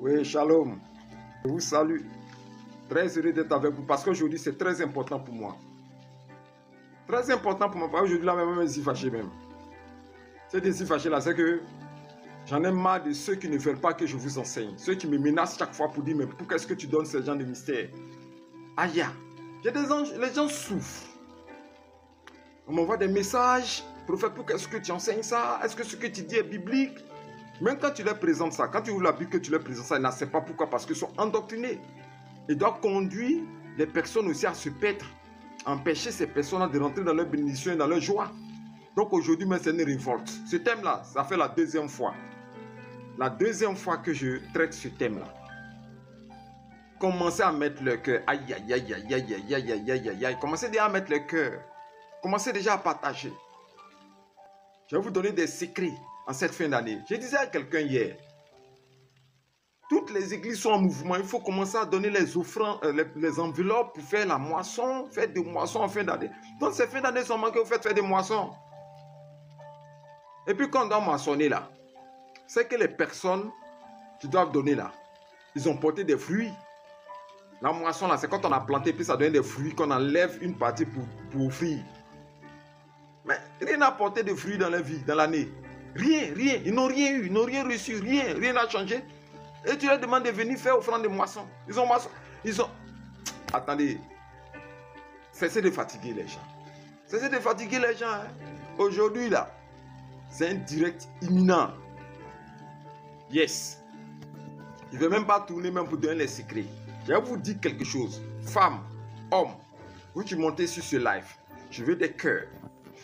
Oui, shalom. Je vous salue. Très heureux d'être avec vous parce qu'aujourd'hui, c'est très important pour moi. Très important pour moi. Aujourd'hui, là, même si fâché même. C'est si fâché là, c'est que j'en ai marre de ceux qui ne veulent pas que je vous enseigne. Ceux qui me menacent chaque fois pour dire, mais pourquoi est-ce que tu donnes ce genre de mystère? Aïe, j'ai des anges, les gens souffrent. On m'envoie des messages. Prophète, pourquoi est-ce que tu enseignes ça? Est-ce que ce que tu dis est biblique? Même quand tu leur présentes ça, quand tu ouvres la Bible, que tu leur présentes ça, ils n'acceptent pas. Pourquoi? Parce qu'ils sont endoctrinés. Ils doivent conduire les personnes aussi à se paître, empêcher ces personnes de rentrer dans leur bénédiction et dans leur joie. Donc aujourd'hui, c'est une révolte. Ce thème-là, ça fait la deuxième fois. La deuxième fois que je traite ce thème-là. Commencez à mettre le cœur. Aïe, aïe, aïe, aïe, aïe, aïe, aïe, aïe, aïe, aïe, aïe. Commencez déjà à mettre le cœur. Commencez déjà à partager. Je vais vous donner des secrets en cette fin d'année. Je disais à quelqu'un hier, toutes les églises sont en mouvement. Il faut commencer à donner les offrandes, les enveloppes pour faire la moisson, faire des moissons en fin d'année. Donc ces fins d'année sont manquées, vous faites faire des moissons. Et puis quand on doit moissonner là, c'est que les personnes qui doivent donner là, ils ont porté des fruits. La moisson là, c'est quand on a planté, puis ça donne des fruits, qu'on enlève une partie pour offrir. Mais rien n'a porté de fruits dans la vie, dans l'année. Rien, rien. Ils n'ont rien eu, ils n'ont rien reçu, rien, rien n'a changé. Et tu leur demandes de venir faire offrande de moisson. Ils ont moisson. Ils ont... Attendez. Cessez de fatiguer les gens. Cessez de fatiguer les gens. Hein. Aujourd'hui, là, c'est un direct imminent. Yes. Je ne vais même pas tourner même pour donner les secrets. Je vais vous dire quelque chose. Femmes, hommes, vous qui montez sur ce live, je veux des cœurs.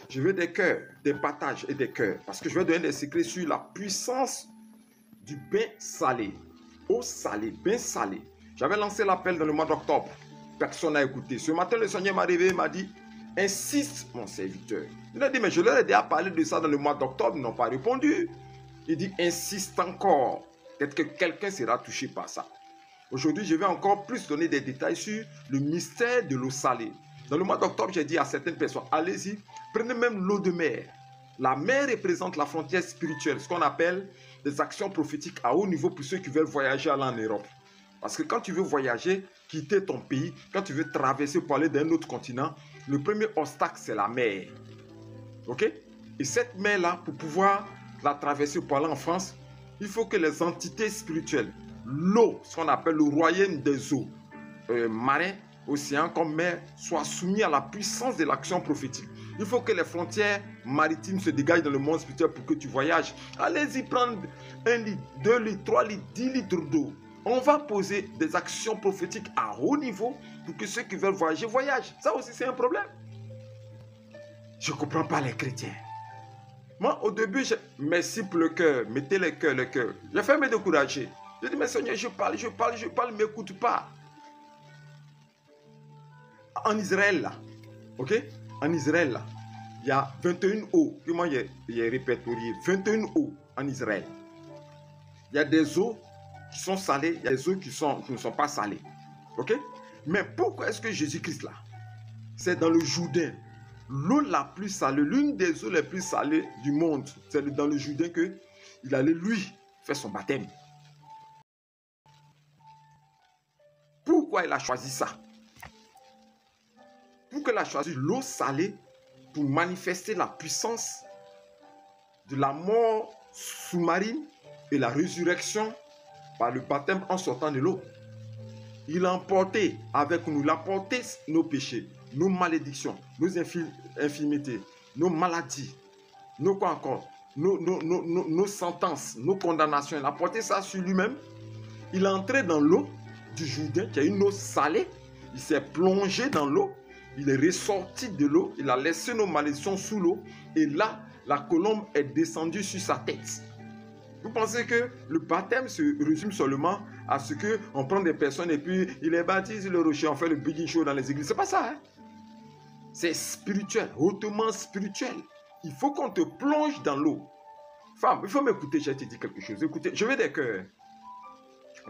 Je veux des cœurs, des partages et des cœurs. Parce que je vais donner des secrets sur la puissance du bain salé. Eau salée, bain salé. J'avais lancé l'appel dans le mois d'octobre. Personne n'a écouté. Ce matin, le Seigneur m'a réveillé et m'a dit, insiste mon serviteur. Il a dit, mais je leur ai déjà parlé de ça dans le mois d'octobre. Ils n'ont pas répondu. Il dit, insiste encore. Peut-être que quelqu'un sera touché par ça. Aujourd'hui, je vais encore plus donner des détails sur le mystère de l'eau salée. Dans le mois d'octobre, j'ai dit à certaines personnes, allez-y, prenez même l'eau de mer. La mer représente la frontière spirituelle, ce qu'on appelle des actions prophétiques à haut niveau pour ceux qui veulent voyager aller en Europe. Parce que quand tu veux voyager, quitter ton pays, quand tu veux traverser pour aller dans un autre continent, le premier obstacle, c'est la mer. Ok? Et cette mer-là, pour pouvoir la traverser pour aller en France, il faut que les entités spirituelles, l'eau, ce qu'on appelle le royaume des eaux, marins, océans comme mer, soient soumis à la puissance de l'action prophétique. Il faut que les frontières maritimes se dégagent dans le monde spirituel pour que tu voyages. Allez-y prendre 1 litre, 2 litres, 3 litres, 10 litres d'eau. On va poser des actions prophétiques à haut niveau pour que ceux qui veulent voyager, voyagent. Ça aussi, c'est un problème. Je ne comprends pas les chrétiens. Moi, au début, merci pour le cœur. Mettez le cœur, le cœur. J'ai fait me décourager. Je dis, mais Seigneur, je parle, ne m'écoute pas. En Israël, là, ok? En Israël, là, il y a 21 eaux que moi j'ai répertorié. 21 eaux en Israël. Il y a des eaux qui sont salées, il y a des eaux qui ne sont pas salées. Ok? Mais pourquoi est-ce que Jésus-Christ, là, c'est dans le Jourdain, l'eau la plus salée, l'une des eaux les plus salées du monde, c'est dans le Jourdain qu'il allait, lui, faire son baptême. Pourquoi il a choisi ça? Pourquoi il a choisi l'eau salée pour manifester la puissance de la mort sous-marine et la résurrection par le baptême en sortant de l'eau. Il a emporté avec nous, il a porté nos péchés, nos malédictions, nos infirmités, nos maladies, nos quoi encore, nos sentences, nos condamnations. Il a porté ça sur lui-même. Il est entré dans l'eau du Jourdain, qui est une eau salée. Il s'est plongé dans l'eau. Il est ressorti de l'eau. Il a laissé nos malédictions sous l'eau. Et là, la colombe est descendue sur sa tête. Vous pensez que le baptême se résume seulement à ce qu'on prend des personnes et puis il les baptise le rocher, on fait le big show dans les églises. C'est pas ça. Hein? C'est spirituel, hautement spirituel. Il faut qu'on te plonge dans l'eau. Femme, il faut m'écouter, je te dis quelque chose. Écoutez, je veux des cœurs.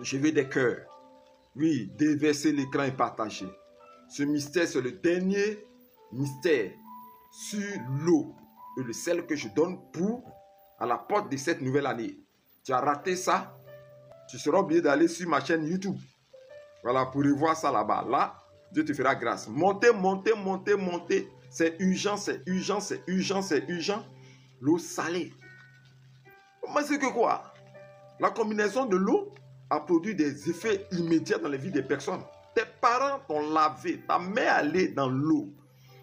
Je veux des cœurs. Oui, déverser l'écran et partager. Ce mystère, c'est le dernier mystère sur l'eau et le sel que je donne pour à la porte de cette nouvelle année. Tu as raté ça, Tu seras obligé d'aller sur ma chaîne YouTube. Voilà, pour revoir ça là-bas. Là, Dieu te fera grâce. Montez, montez, montez, montez. C'est urgent, c'est urgent, c'est urgent, c'est urgent. L'eau salée. Mais c'est que quoi? La combinaison de l'eau a produit des effets immédiats dans la vie des personnes. Tes parents t'ont lavé. Ta mère allait dans l'eau.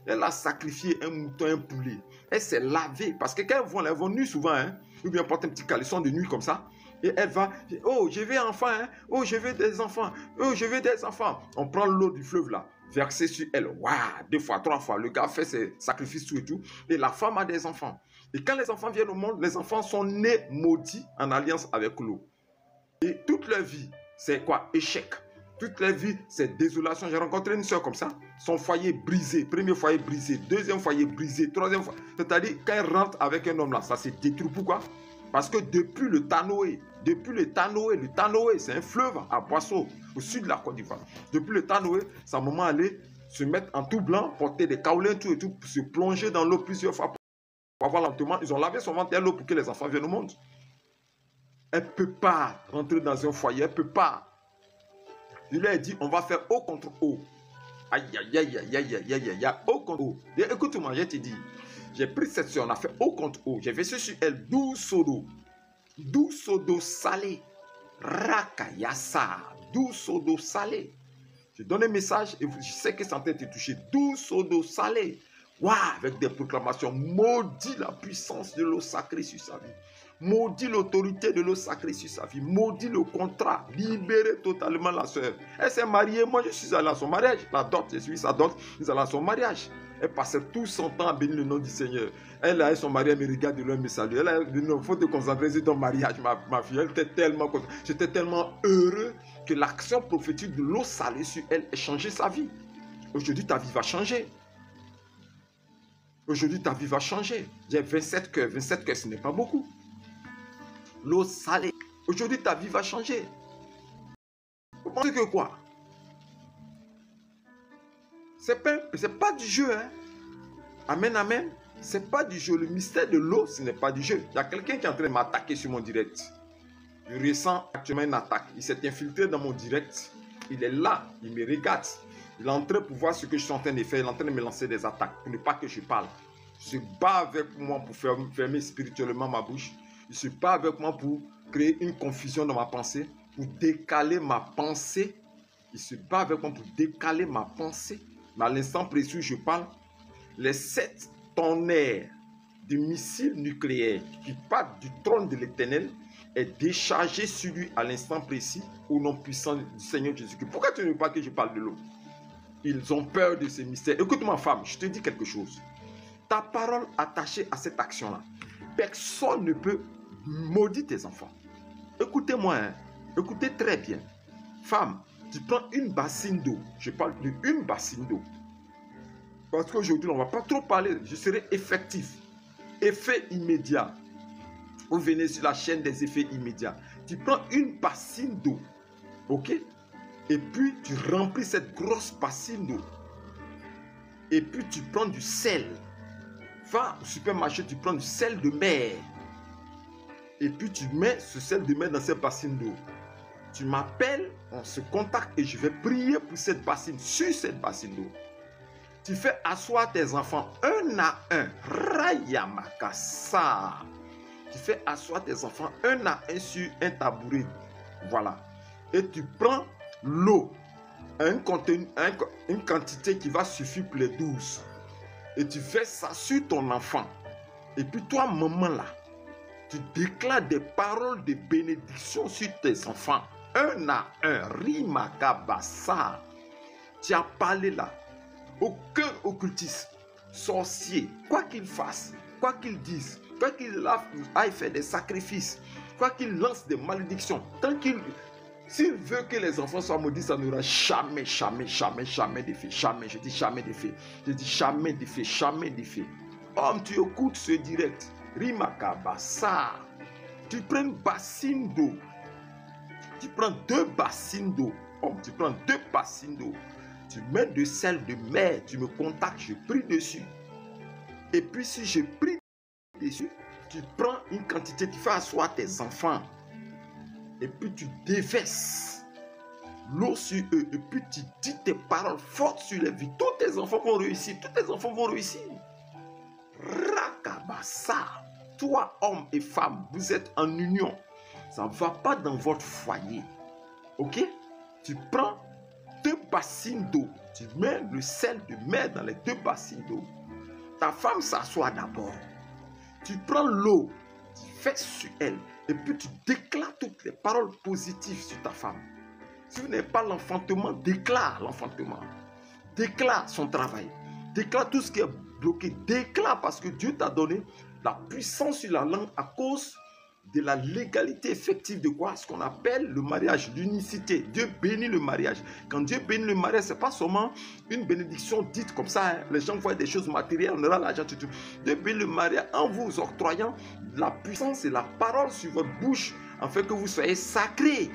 Elle a sacrifié un mouton, un poulet. Elle s'est lavée. Parce que quand elles vont nuit souvent, hein, ou bien porter un petit caleçon de nuit comme ça. Et elle va, oh, je veux enfant, hein? Oh, je veux des enfants, oh, je veux des enfants. On prend l'eau du fleuve là, versée sur elle. Waouh, 2 fois, 3 fois. Le gars fait ses sacrifices, tout et tout. Et la femme a des enfants. Et quand les enfants viennent au monde, les enfants sont nés maudits en alliance avec l'eau. Et toute leur vie, c'est quoi? Échec. Toute leur vie, c'est désolation. J'ai rencontré une soeur comme ça. Son foyer brisé. Premier foyer brisé. Deuxième foyer brisé. Troisième foyer. C'est-à-dire, quand elle rentre avec un homme là, ça s'est détruit. Pourquoi? Parce que depuis le Tanoé, le Tanoé, c'est un fleuve à Boisseau, au sud de la Côte d'Ivoire. Depuis le Tanoé, sa maman allait se mettre en tout blanc, porter des kaolins, tout et tout, pour se plonger dans l'eau plusieurs fois pour avoir lentement. Ils ont lavé son ventre à l'eau pour que les enfants viennent au monde. Elle ne peut pas rentrer dans un foyer, elle ne peut pas. Je lui ai dit, on va faire eau contre eau. Aïe, aïe, aïe, aïe, aïe, aïe, aïe, aïe, eau contre eau. Écoute-moi, je te dis, j'ai pris cette soeur, on a fait eau contre eau. J'ai versé sur elle 12 seaux d'eau. 12 seaux d'eau salée. Rakayasa. 12 seaux d'eau salée. Je donne un message et je sais que ça t'a été touché. 12 seaux d'eau salée. Waouh, avec des proclamations. Maudit la puissance de l'eau sacrée sur sa vie. Maudit l'autorité de l'eau sacrée sur sa vie. Maudit le contrat. Libérez totalement la soeur. Elle s'est mariée. Moi, je suis allé à son mariage. La dot, je suis sa dot. Nous allons à son mariage. Elle passait tout son temps à bénir le nom du Seigneur. Elle a son mari, elle me regarde de loin, me salue. Elle a dit, non, il faut te concentrer sur ton mariage, ma fille. Elle était tellement contente. J'étais tellement heureux que l'action prophétique de l'eau salée sur elle ait changé sa vie. Aujourd'hui, ta vie va changer. Aujourd'hui, ta vie va changer. J'ai 27 cœurs. 27 cœurs, ce n'est pas beaucoup. L'eau salée. Aujourd'hui, ta vie va changer. Vous pensez que quoi? C'est pas du jeu, hein? Amen, amen. C'est pas du jeu. Le mystère de l'eau, ce n'est pas du jeu. Il y a quelqu'un qui est en train de m'attaquer sur mon direct. Je ressens actuellement une attaque. Il s'est infiltré dans mon direct. Il est là. Il me regarde. Il est en train de voir ce que je suis en train de faire. Il est en train de me lancer des attaques pour ne pas que je parle. Il se bat avec moi pour fermer spirituellement ma bouche. Il se bat avec moi pour créer une confusion dans ma pensée, pour décaler ma pensée. Il se bat avec moi pour décaler ma pensée. Mais à l'instant précis où je parle, les 7 tonnerres de missiles nucléaires qui partent du trône de l'Éternel est déchargé sur lui à l'instant précis au nom puissant du Seigneur Jésus-Christ. Pourquoi tu ne veux pas que je parle de l'eau? Ils ont peur de ces mystères. Écoute-moi, femme, je te dis quelque chose. Ta parole attachée à cette action-là, personne ne peut maudire tes enfants. Écoutez-moi, hein. Écoutez très bien. Femme, tu prends une bassine d'eau. Je parle d'une bassine d'eau. Parce qu'aujourd'hui, on ne va pas trop parler. Je serai effectif. Effet immédiat. Vous venez sur la chaîne des effets immédiats. Tu prends une bassine d'eau. Ok? Et puis, tu remplis cette grosse bassine d'eau. Et puis, tu prends du sel. Va au supermarché, tu prends du sel de mer. Et puis, tu mets ce sel de mer dans cette bassine d'eau. Tu m'appelles, on se contacte et je vais prier pour cette bassine, sur cette bassine d'eau. Tu fais asseoir tes enfants un à un. Rayamakasa. Tu fais asseoir tes enfants un à un sur un tabouret. Voilà. Et tu prends l'eau. Une quantité qui va suffire pour les 12. Et tu fais ça sur ton enfant. Et puis toi, maman là, tu déclares des paroles de bénédiction sur tes enfants. Un à un. Rimakabasa. Tu as parlé là. Aucun occultiste, sorcier, quoi qu'il fasse, quoi qu'il dise, quoi qu'il aille faire des sacrifices, quoi qu'il lance des malédictions, tant qu'il... S'il veut que les enfants soient maudits, ça n'aura jamais, jamais, jamais, jamais d'effet. Jamais, je dis jamais d'effet. Je dis jamais d'effet, jamais d'effet. Homme, tu écoutes ce direct. Rimakabasa. Tu prends une bassine d'eau. Tu prends 2 bassines d'eau. Homme, tu prends 2 bassines d'eau. Tu mets de sel de mer, tu me contactes, je prie dessus. Et puis si je prie dessus, tu prends une quantité, tu fais asseoir tes enfants. et puis tu déverses l'eau sur eux, et puis tu dis tes paroles fortes sur les vies. Tous tes enfants vont réussir, tous tes enfants vont réussir. Rakabasa, toi, homme et femme, vous êtes en union. Ça ne va pas dans votre foyer. Ok? Tu prends 2 bassines d'eau. Tu mets le sel de mer dans les 2 bassines d'eau. Ta femme s'assoit d'abord. Tu prends l'eau, tu fais sur elle. Et puis tu déclares toutes les paroles positives sur ta femme. Si vous n'avez pas l'enfantement, déclare l'enfantement. Déclare son travail. Déclare tout ce qui est bloqué. Déclare parce que Dieu t'a donné la puissance sur la langue à cause de la légalité effective de quoi? Ce qu'on appelle le mariage, l'unicité. Dieu bénit le mariage. Quand Dieu bénit le mariage, ce n'est pas seulement une bénédiction dite comme ça. Hein. Les gens voient des choses matérielles, on aura l'argent, tout. Dieu bénit le mariage en vous octroyant la puissance et la parole sur votre bouche, afin que vous soyez sacrés.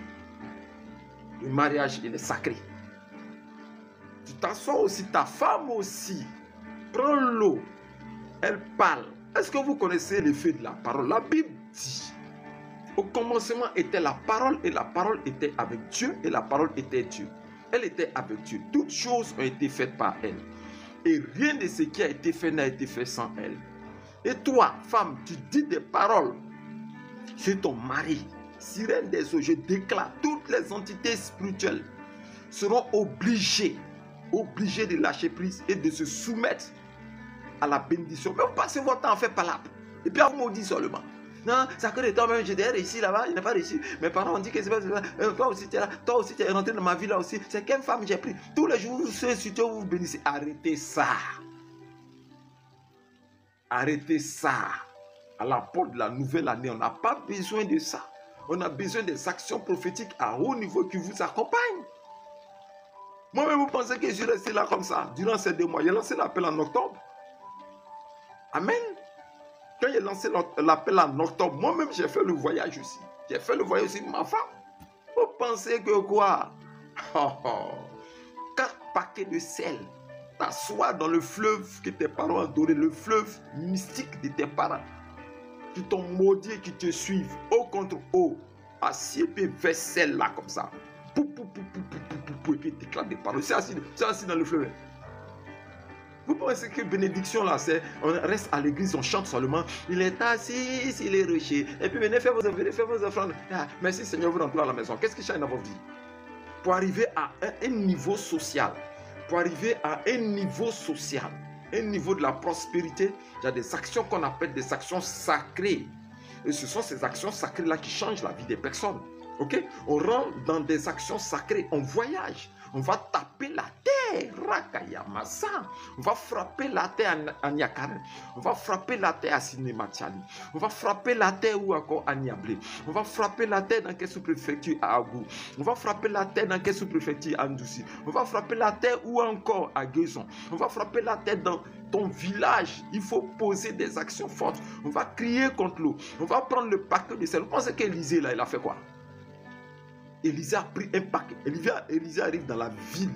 Le mariage, il est sacré. Tu t'assois aussi, ta femme aussi. Prends l'eau. Elle parle. Est-ce que vous connaissez l'effet de la parole? La Bible dit, au commencement était la parole et la parole était avec Dieu et la parole était Dieu. Elle était avec Dieu. Toutes choses ont été faites par elle. Et rien de ce qui a été fait n'a été fait sans elle. Et toi, femme, tu dis des paroles sur ton mari. Sirène des eaux, je déclare, toutes les entités spirituelles seront obligées de lâcher prise et de se soumettre à la bénédiction. Mais vous passez votre temps à faire palabre. Et puis à vous maudire seulement. Non, ça que toi-même, j'ai réussi là-bas, je n'ai pas réussi. Mes parents ont dit que c'est pas. Toi aussi, tu es là. Toi aussi, tu es rentré dans ma vie là aussi. C'est quelle femme j'ai pris? Tous les jours, vous vous bénissez. Arrêtez ça. Arrêtez ça. À la porte de la nouvelle année, on n'a pas besoin de ça. On a besoin des actions prophétiques à haut niveau qui vous accompagnent. Moi-même, vous pensez que je suis resté là comme ça durant ces 2 mois? J'ai lancé l'appel en octobre. Amen. Quand j'ai lancé l'appel en octobre, moi-même, j'ai fait le voyage aussi. J'ai fait le voyage aussi de ma femme. Vous pensez que quoi? 4 paquets de sel. T'assois dans le fleuve que tes parents ont donné, le fleuve mystique de tes parents. Qui t'ont maudit, qui te suivent, haut contre haut, assieds-toi vers celle-là comme ça. Pou, pou, pou, pou, pou, pou, pou, pou, et puis t'éclates des paroles. C'est assis dans le fleuve. Vous pensez que bénédiction là, c'est on reste à l'église, on chante seulement. Il est assis sur les rochers. Et puis venez faire vos offrandes. Ah, merci Seigneur, vous rentrez à la maison. Qu'est-ce que change dans votre vie? Pour arriver à un niveau social, un niveau de la prospérité, il y a des actions qu'on appelle des actions sacrées. Et ce sont ces actions sacrées-là qui changent la vie des personnes. Ok? On rentre dans des actions sacrées, on voyage. On va taper la terre, Rakayamasa. On va frapper la terre à Niakare. On va frapper la terre à Sinematiali. On va frapper la terre ou encore à Niablé. On va frapper la terre dans quelle sous-préfecture à Agou. On va frapper la terre dans quelle sous-préfecture à Ndouci. On va frapper la terre ou encore à Guézon. On va frapper la terre dans ton village. Il faut poser des actions fortes. On va crier contre l'eau. On va prendre le paquet de sel. Vous pensez qu'Élisée là, il a fait quoi? Élisée a pris un paquet. Élisée arrive dans la ville.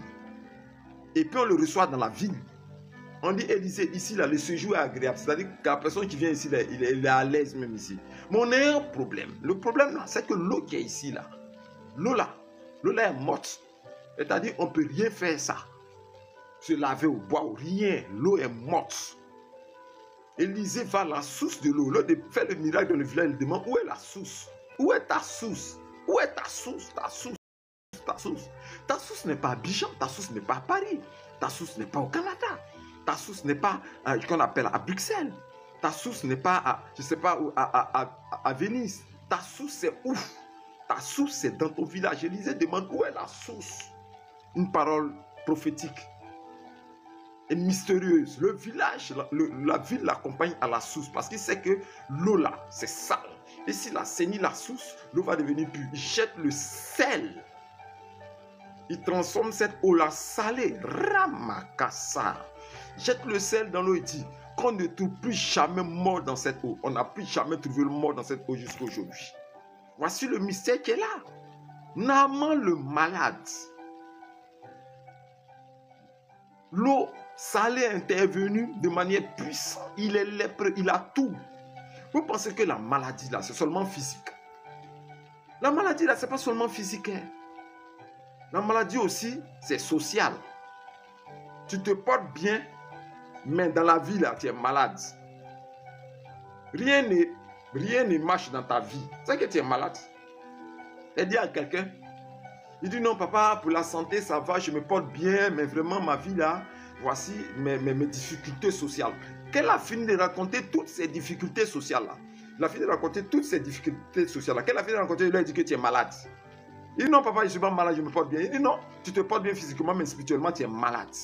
Et puis on le reçoit dans la ville. On dit Élisée, ici là, le séjour est agréable. C'est-à-dire que la personne qui vient ici, là, il est à l'aise même ici. Mais on a un problème. Le problème là, c'est que l'eau qui est ici là, l'eau là est morte. C'est-à-dire on ne peut rien faire ça. Se laver au bois ou rien. L'eau est morte. Élisée va à la source de l'eau. L'eau fait le miracle dans le village. Il demande où est la source? Où est ta source? Où est ta source? Ta source? Ta source? Ta source n'est pas à Abidjan, ta source n'est pas à Paris, ta source n'est pas au Canada, ta source n'est pas ce qu'on appelle à Bruxelles, ta source n'est pas à, je sais pas où, à Venise. Ta source c'est où? Ta source c'est dans ton village. Élisée demande où est la source? Une parole prophétique et mystérieuse. Le village, la ville l'accompagne à la source parce qu'il sait que l'eau là c'est sale. Et s'il a saigné la source, l'eau va devenir pure. Il jette le sel. Il transforme cette eau-là salée. Ramakasa. Jette le sel dans l'eau et dit qu'on ne trouve plus jamais mort dans cette eau. On n'a plus jamais trouvé le mort dans cette eau jusqu'à aujourd'hui. Voici le mystère qui est là. Naaman le malade. L'eau salée est intervenue de manière puissante. Il est lépreux, il a tout. Vous pensez que la maladie là, c'est seulement physique? La maladie, là, ce n'est pas seulement physique. Hein. La maladie aussi, c'est social. Tu te portes bien, mais dans la vie, là, tu es malade. Rien ne marche dans ta vie. C'est que tu es malade. Et dis à quelqu'un, il dit non, papa, pour la santé, ça va, je me porte bien, mais vraiment, ma vie, là, voici mes difficultés sociales. Qu'elle a fini de raconter toutes ces difficultés sociales-là. Il a fini de raconter toutes ces difficultés sociales-là. Qu'elle a fini de raconter, il lui a dit que tu es malade. Il dit non, papa, je ne suis pas malade, je me porte bien. Il dit non, tu te portes bien physiquement, mais spirituellement, tu es malade.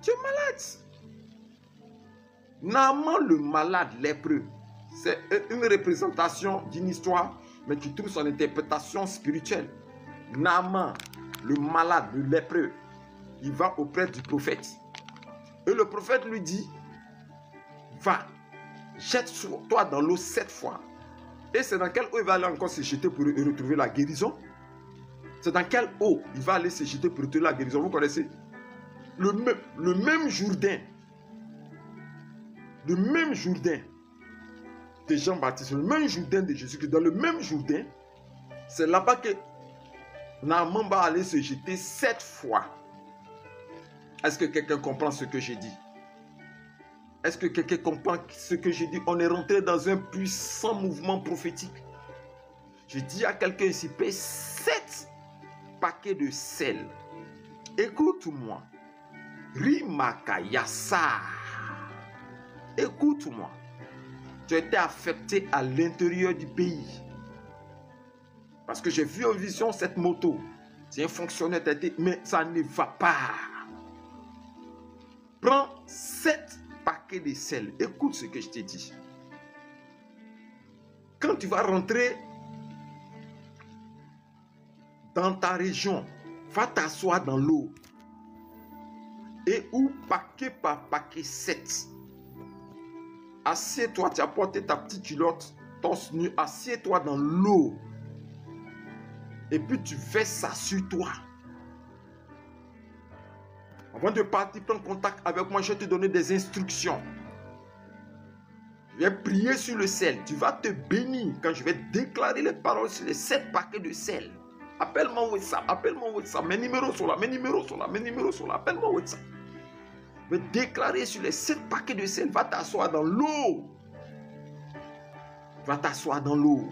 Tu es malade. Naaman le malade lépreux, c'est une représentation d'une histoire, mais qui trouve son interprétation spirituelle. Naaman, le malade, le lépreux, il va auprès du prophète. Et le prophète lui dit, va, jette-toi dans l'eau 7 fois. Et c'est dans quelle eau il va aller encore se jeter pour retrouver la guérison? C'est dans quelle eau il va aller se jeter pour retrouver la guérison? Vous connaissez? Le même Jourdain. Le même Jourdain de Jean-Baptiste, le même Jourdain de Jésus-Christ, dans le même Jourdain, c'est là-bas que Naaman va aller se jeter 7 fois. Est-ce que quelqu'un comprend ce que j'ai dit? Est-ce que quelqu'un comprend ce que j'ai dit? On est rentré dans un puissant mouvement prophétique. Je dis à quelqu'un ici, paye 7 paquets de sel. Écoute-moi. Rimakayasa. Écoute-moi. Tu as été affecté à l'intérieur du pays. Parce que j'ai vu en vision cette moto. C'est un fonctionnaire, mais ça ne va pas. Prends 7 paquets de sel. Écoute ce que je t'ai dit. Quand tu vas rentrer dans ta région, va t'asseoir dans l'eau. Et où paquet par paquet 7. Assieds-toi, tu as porté ta petite culotte, torse nu, assieds-toi dans l'eau. Et puis tu verses ça sur toi. Avant de partir, prends contact avec moi, je vais te donner des instructions. Je vais prier sur le sel. Tu vas te bénir quand je vais déclarer les paroles sur les 7 paquets de sel. Appelle-moi WhatsApp, appelle-moi WhatsApp. Mes numéros sont là, mes numéros sont là, mes numéros sont là. Appelle-moi WhatsApp. Je vais déclarer sur les 7 paquets de sel. Va t'asseoir dans l'eau. Va t'asseoir dans l'eau.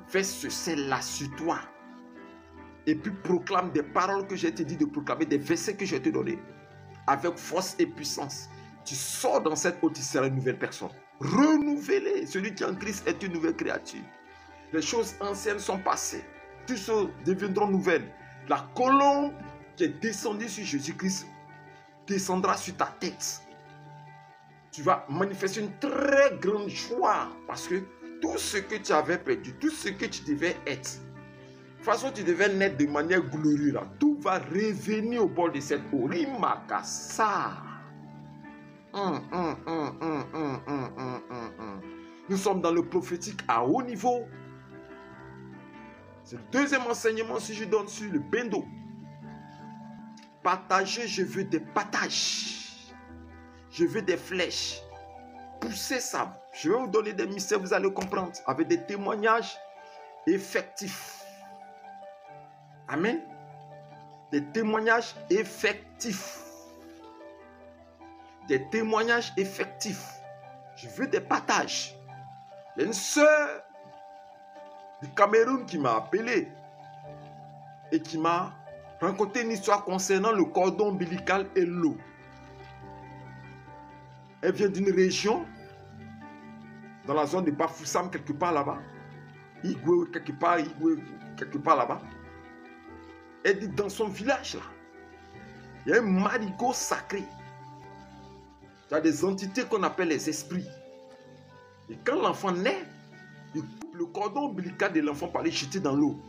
Fais ce sel-là sur toi. Et puis proclame des paroles que je t'ai dit de proclamer, des versets que je t'ai donnés. Avec force et puissance. Tu sors dans cette eau, tu seras une nouvelle personne. Renouvelé. Celui qui est en Christ est une nouvelle créature. Les choses anciennes sont passées. Toutes choses deviendront nouvelles. La colombe qui est descendue sur Jésus-Christ descendra sur ta tête. Tu vas manifester une très grande joie parce que tout ce que tu avais perdu, tout ce que tu devais être, de toute façon tu devais naître de manière glorieuse, là. Tout va revenir au bord de cette eau. Rimakasa. Nous sommes dans le prophétique à haut niveau. C'est le deuxième enseignement si je donne sur le bendo. Partager, je veux des partages. Je veux des flèches. Poussez ça. Je vais vous donner des mystères, vous allez comprendre. Avec des témoignages effectifs. Amen. Des témoignages effectifs. Des témoignages effectifs. Je veux des partages. Il y a une sœur du Cameroun qui m'a appelé et qui m'a raconté une histoire concernant le cordon ombilical et l'eau. Elle vient d'une région dans la zone de Bafoussam, quelque part là-bas. Igwe, quelque part là-bas. Elle dit dans son village là, il y a un marigot sacré. Il y a des entités qu'on appelle les esprits. Et quand l'enfant naît, ils coupent le cordon ombilical de l'enfant pour aller jeter dans l'eau.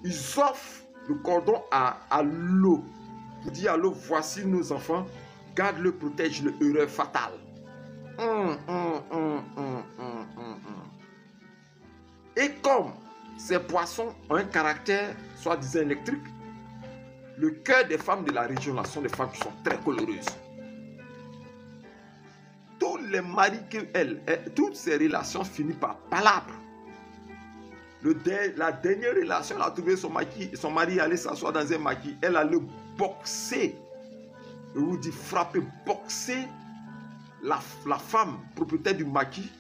Ils offrent le cordon à l'eau. Pour dire à l'eau, voici nos enfants, garde-le, protège-le, erreur fatale. Et comme ces poissons ont un caractère soi-disant électrique, le cœur des femmes de la région là sont des femmes qui sont très coloreuses. Tous les maris toutes ces relations finissent par palabre. La dernière relation, elle a trouvé son mari allait s'asseoir dans un maquis. Elle allait boxer. Je vous dis frapper, boxer la femme propriétaire du maquis,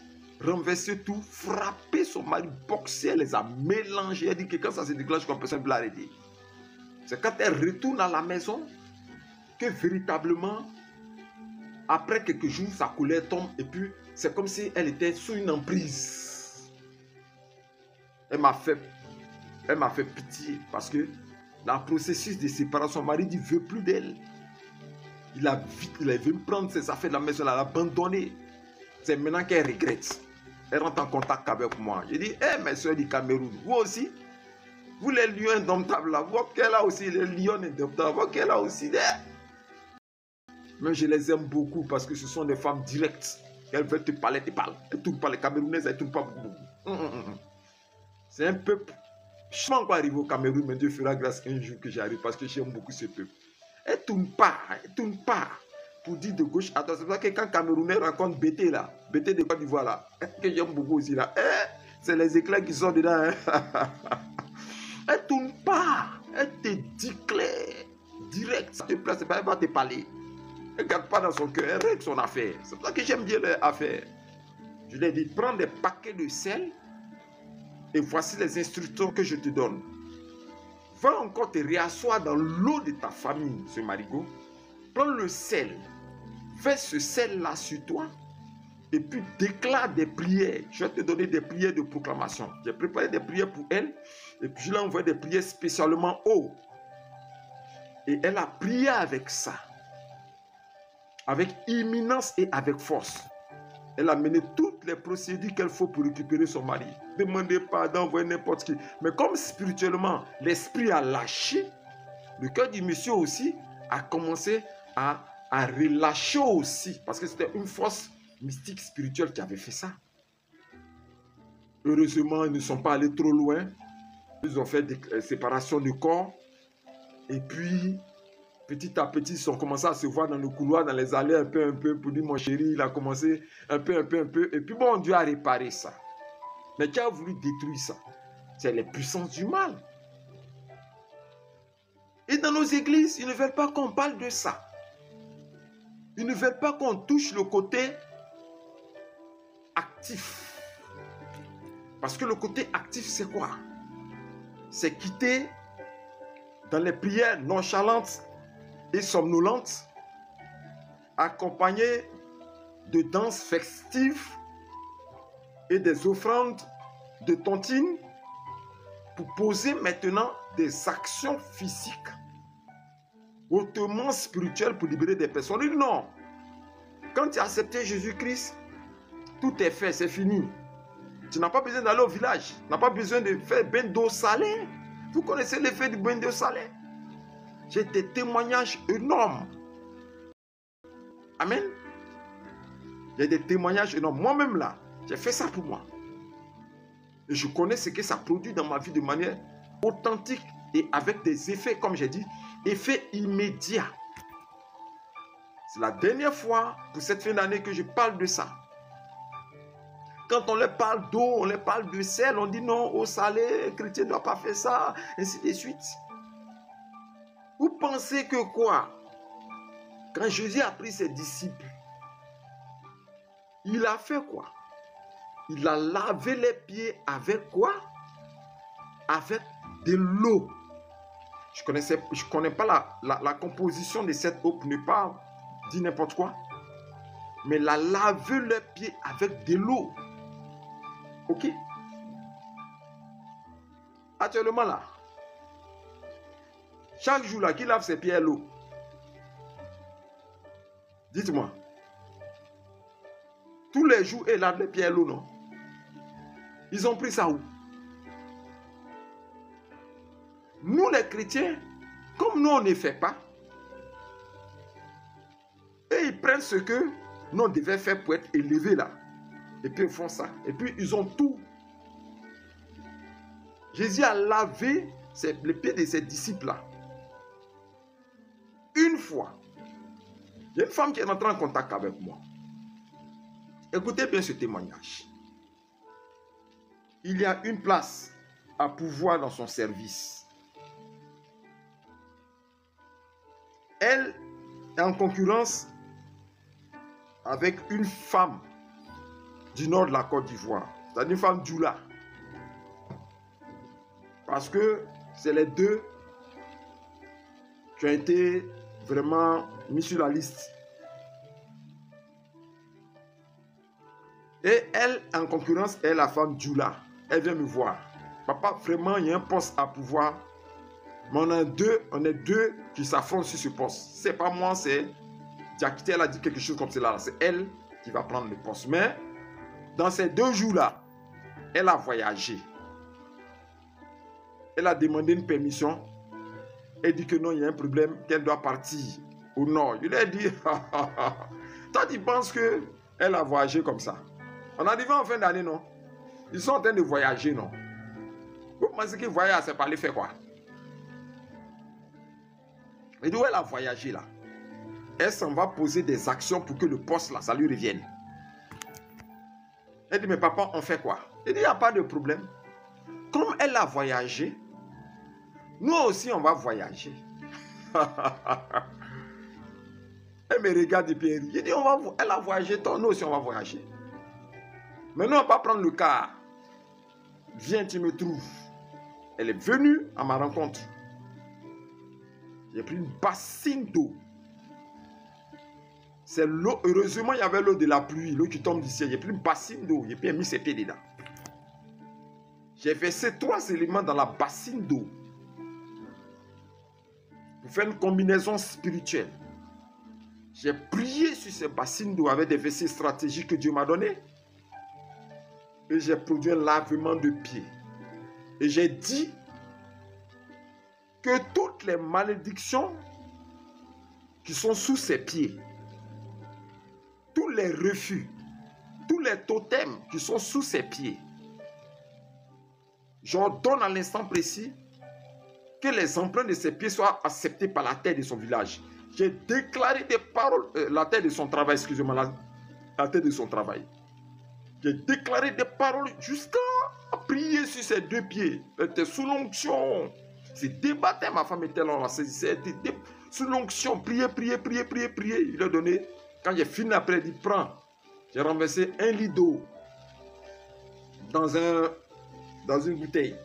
renverser tout, frapper son mari, boxer, elle les a mélangés. Elle dit que quand ça se déclenche, comme personne ne peut l'arrêter. C'est quand elle retourne à la maison que véritablement, après quelques jours, sa colère tombe et puis c'est comme si elle était sous une emprise. Elle m'a fait pitié parce que dans le processus de séparation, son mari dit veut plus d'elle. Il est venu prendre ses affaires de la maison, elle l'a abandonné. C'est maintenant qu'elle regrette. Elle rentre en contact avec moi. Je dis, mes soeurs du Cameroun, vous aussi, vous les lions indomptables là, vous qu'elle a aussi les lions indomptables, vous qu'elle a aussi des... Mais je les aime beaucoup parce que ce sont des femmes directes. Elles veulent te parler, te parlent. Elles ne tournent pas les Camerounaises, elles ne tournent pas beaucoup. C'est un peuple. Je ne suis pas encore arrivé au Cameroun, mais Dieu fera grâce un jour que j'arrive parce que j'aime beaucoup ce peuple. Elles ne tournent pas, pour dire de gauche à droite. C'est pour ça que quand Camerounais rencontre BT là, BT de Côte d'Ivoire là, que j'aime beaucoup aussi là, c'est les éclairs qui sont dedans. Elles ne tournent pas, elles te disent clair, direct, ça te plaît, c'est pas, elle va te parler. Elle ne garde pas dans son cœur, elle règle son affaire. C'est pour ça que j'aime bien leur affaire. Je leur dis, prends des paquets de sel et voici les instructions que je te donne. Va encore te réasseoir dans l'eau de ta famille, ce marigot. Prends le sel. Fais ce sel-là sur toi. Et puis déclare des prières. Je vais te donner des prières de proclamation. J'ai préparé des prières pour elle. Et puis je lui ai envoyé des prières spécialement haut. Et elle a prié avec ça. Avec imminence et avec force. Elle a mené toutes les procédures qu'il faut pour récupérer son mari. Demander pardon, envoyer n'importe qui. Mais comme spirituellement, l'esprit a lâché, le cœur du monsieur aussi a commencé à relâcher aussi. Parce que c'était une force mystique spirituelle qui avait fait ça. Heureusement, ils ne sont pas allés trop loin. Ils ont fait des séparations de corps. Et puis... petit à petit, ils ont commencé à se voir dans le couloir, dans les allées, un peu, pour dire, mon chéri, il a commencé un peu. Et puis, bon, Dieu a réparé ça. Mais qui a voulu détruire ça? C'est les puissances du mal. Et dans nos églises, ils ne veulent pas qu'on parle de ça. Ils ne veulent pas qu'on touche le côté actif. Parce que le côté actif, c'est quoi? C'est quitter dans les prières nonchalantes et somnolente, accompagnée de danses festives et des offrandes de tontines pour poser maintenant des actions physiques hautement spirituelles pour libérer des personnes. Il dit non, quand tu as accepté Jésus-Christ, tout est fait, c'est fini. Tu n'as pas besoin d'aller au village, tu n'as pas besoin de faire bain d'eau salée. Vous connaissez l'effet du bain d'eau salée? J'ai des témoignages énormes. Amen. J'ai des témoignages énormes. Moi-même là, j'ai fait ça pour moi. Et je connais ce que ça produit dans ma vie de manière authentique et avec des effets, comme j'ai dit, effets immédiats. C'est la dernière fois pour cette fin d'année que je parle de ça. Quand on leur parle d'eau, on leur parle de sel, on dit non, eau salée, le chrétien ne doit pas faire ça, ainsi de suite. Vous pensez que quoi? Quand Jésus a pris ses disciples, il a fait quoi? Il a lavé les pieds avec quoi? Avec de l'eau. Je ne connais pas la composition de cette eau pour ne pas dire n'importe quoi. Mais il a lavé les pieds avec de l'eau. Ok? Actuellement là, chaque jour là, qui lave ses pieds à l'eau? Dites-moi. Tous les jours, ils lavent les pieds à l'eau, non? Ils ont pris ça où? Nous les chrétiens, comme nous on ne fait pas, et ils prennent ce que nous on devait faire pour être élevés là. Et puis ils font ça. Et puis ils ont tout. Jésus a lavé les pieds de ses disciples là. Une fois, il y a une femme qui est entrée en contact avec moi. Écoutez bien ce témoignage. Il y a une place à pouvoir dans son service. Elle est en concurrence avec une femme du nord de la Côte d'Ivoire, c'est-à-dire une femme Djoula. Parce que c'est les deux qui ont été vraiment mis sur la liste. Et elle, en concurrence, est la femme Djoula. Elle vient me voir. Papa, vraiment, il y a un poste à pouvoir. Mais on est deux qui s'affrontent sur ce poste. C'est pas moi, c'est Diakité. Elle a dit quelque chose comme cela. C'est elle qui va prendre le poste. Mais dans ces 2 jours-là, elle a voyagé. Elle a demandé une permission. Elle dit que non, il y a un problème, qu'elle doit partir au nord. Je lui ai dit, toi tu penses qu'elle a voyagé comme ça? On arrive en fin d'année, non? Ils sont en train de voyager, non? Vous pensez qu'ils voyagent, c'est pas aller faire quoi? Et d'où elle a voyagé là? Elle s'en va poser des actions pour que le poste là, ça lui revienne. Elle dit, mais papa, on fait quoi? Il dit, il n'y a pas de problème. Comme elle a voyagé, nous aussi on va voyager. Elle me regarde et puis elle dit, elle a voyagé, toi, nous aussi on va voyager. Maintenant on va prendre le car. Viens, tu me trouves. Elle est venue à ma rencontre. J'ai pris une bassine d'eau. C'est l'eau, heureusement il y avait l'eau de la pluie, l'eau qui tombe du ciel. J'ai pris une bassine d'eau et puis j'ai mis ses pieds dedans. J'ai versé 3 éléments dans la bassine d'eau pour faire une combinaison spirituelle. J'ai prié sur ces bassines d'eau avec des versets stratégiques que Dieu m'a donnés. Et j'ai produit un lavement de pieds. Et j'ai dit que toutes les malédictions qui sont sous ses pieds, tous les refus, tous les totems qui sont sous ses pieds, j'ordonne à l'instant précis que les empreintes de ses pieds soient acceptées par la terre de son village. J'ai déclaré des paroles, la terre de son travail, excusez-moi, la terre de son travail. J'ai déclaré des paroles jusqu'à prier sur ses 2 pieds. Elle était sous l'onction. C'est débattait, ma femme était là, on la saisissait. Sous l'onction, prier. Il a donné. Quand j'ai fini après, il dit, prends. J'ai renversé 1 litre d'eau dans une bouteille.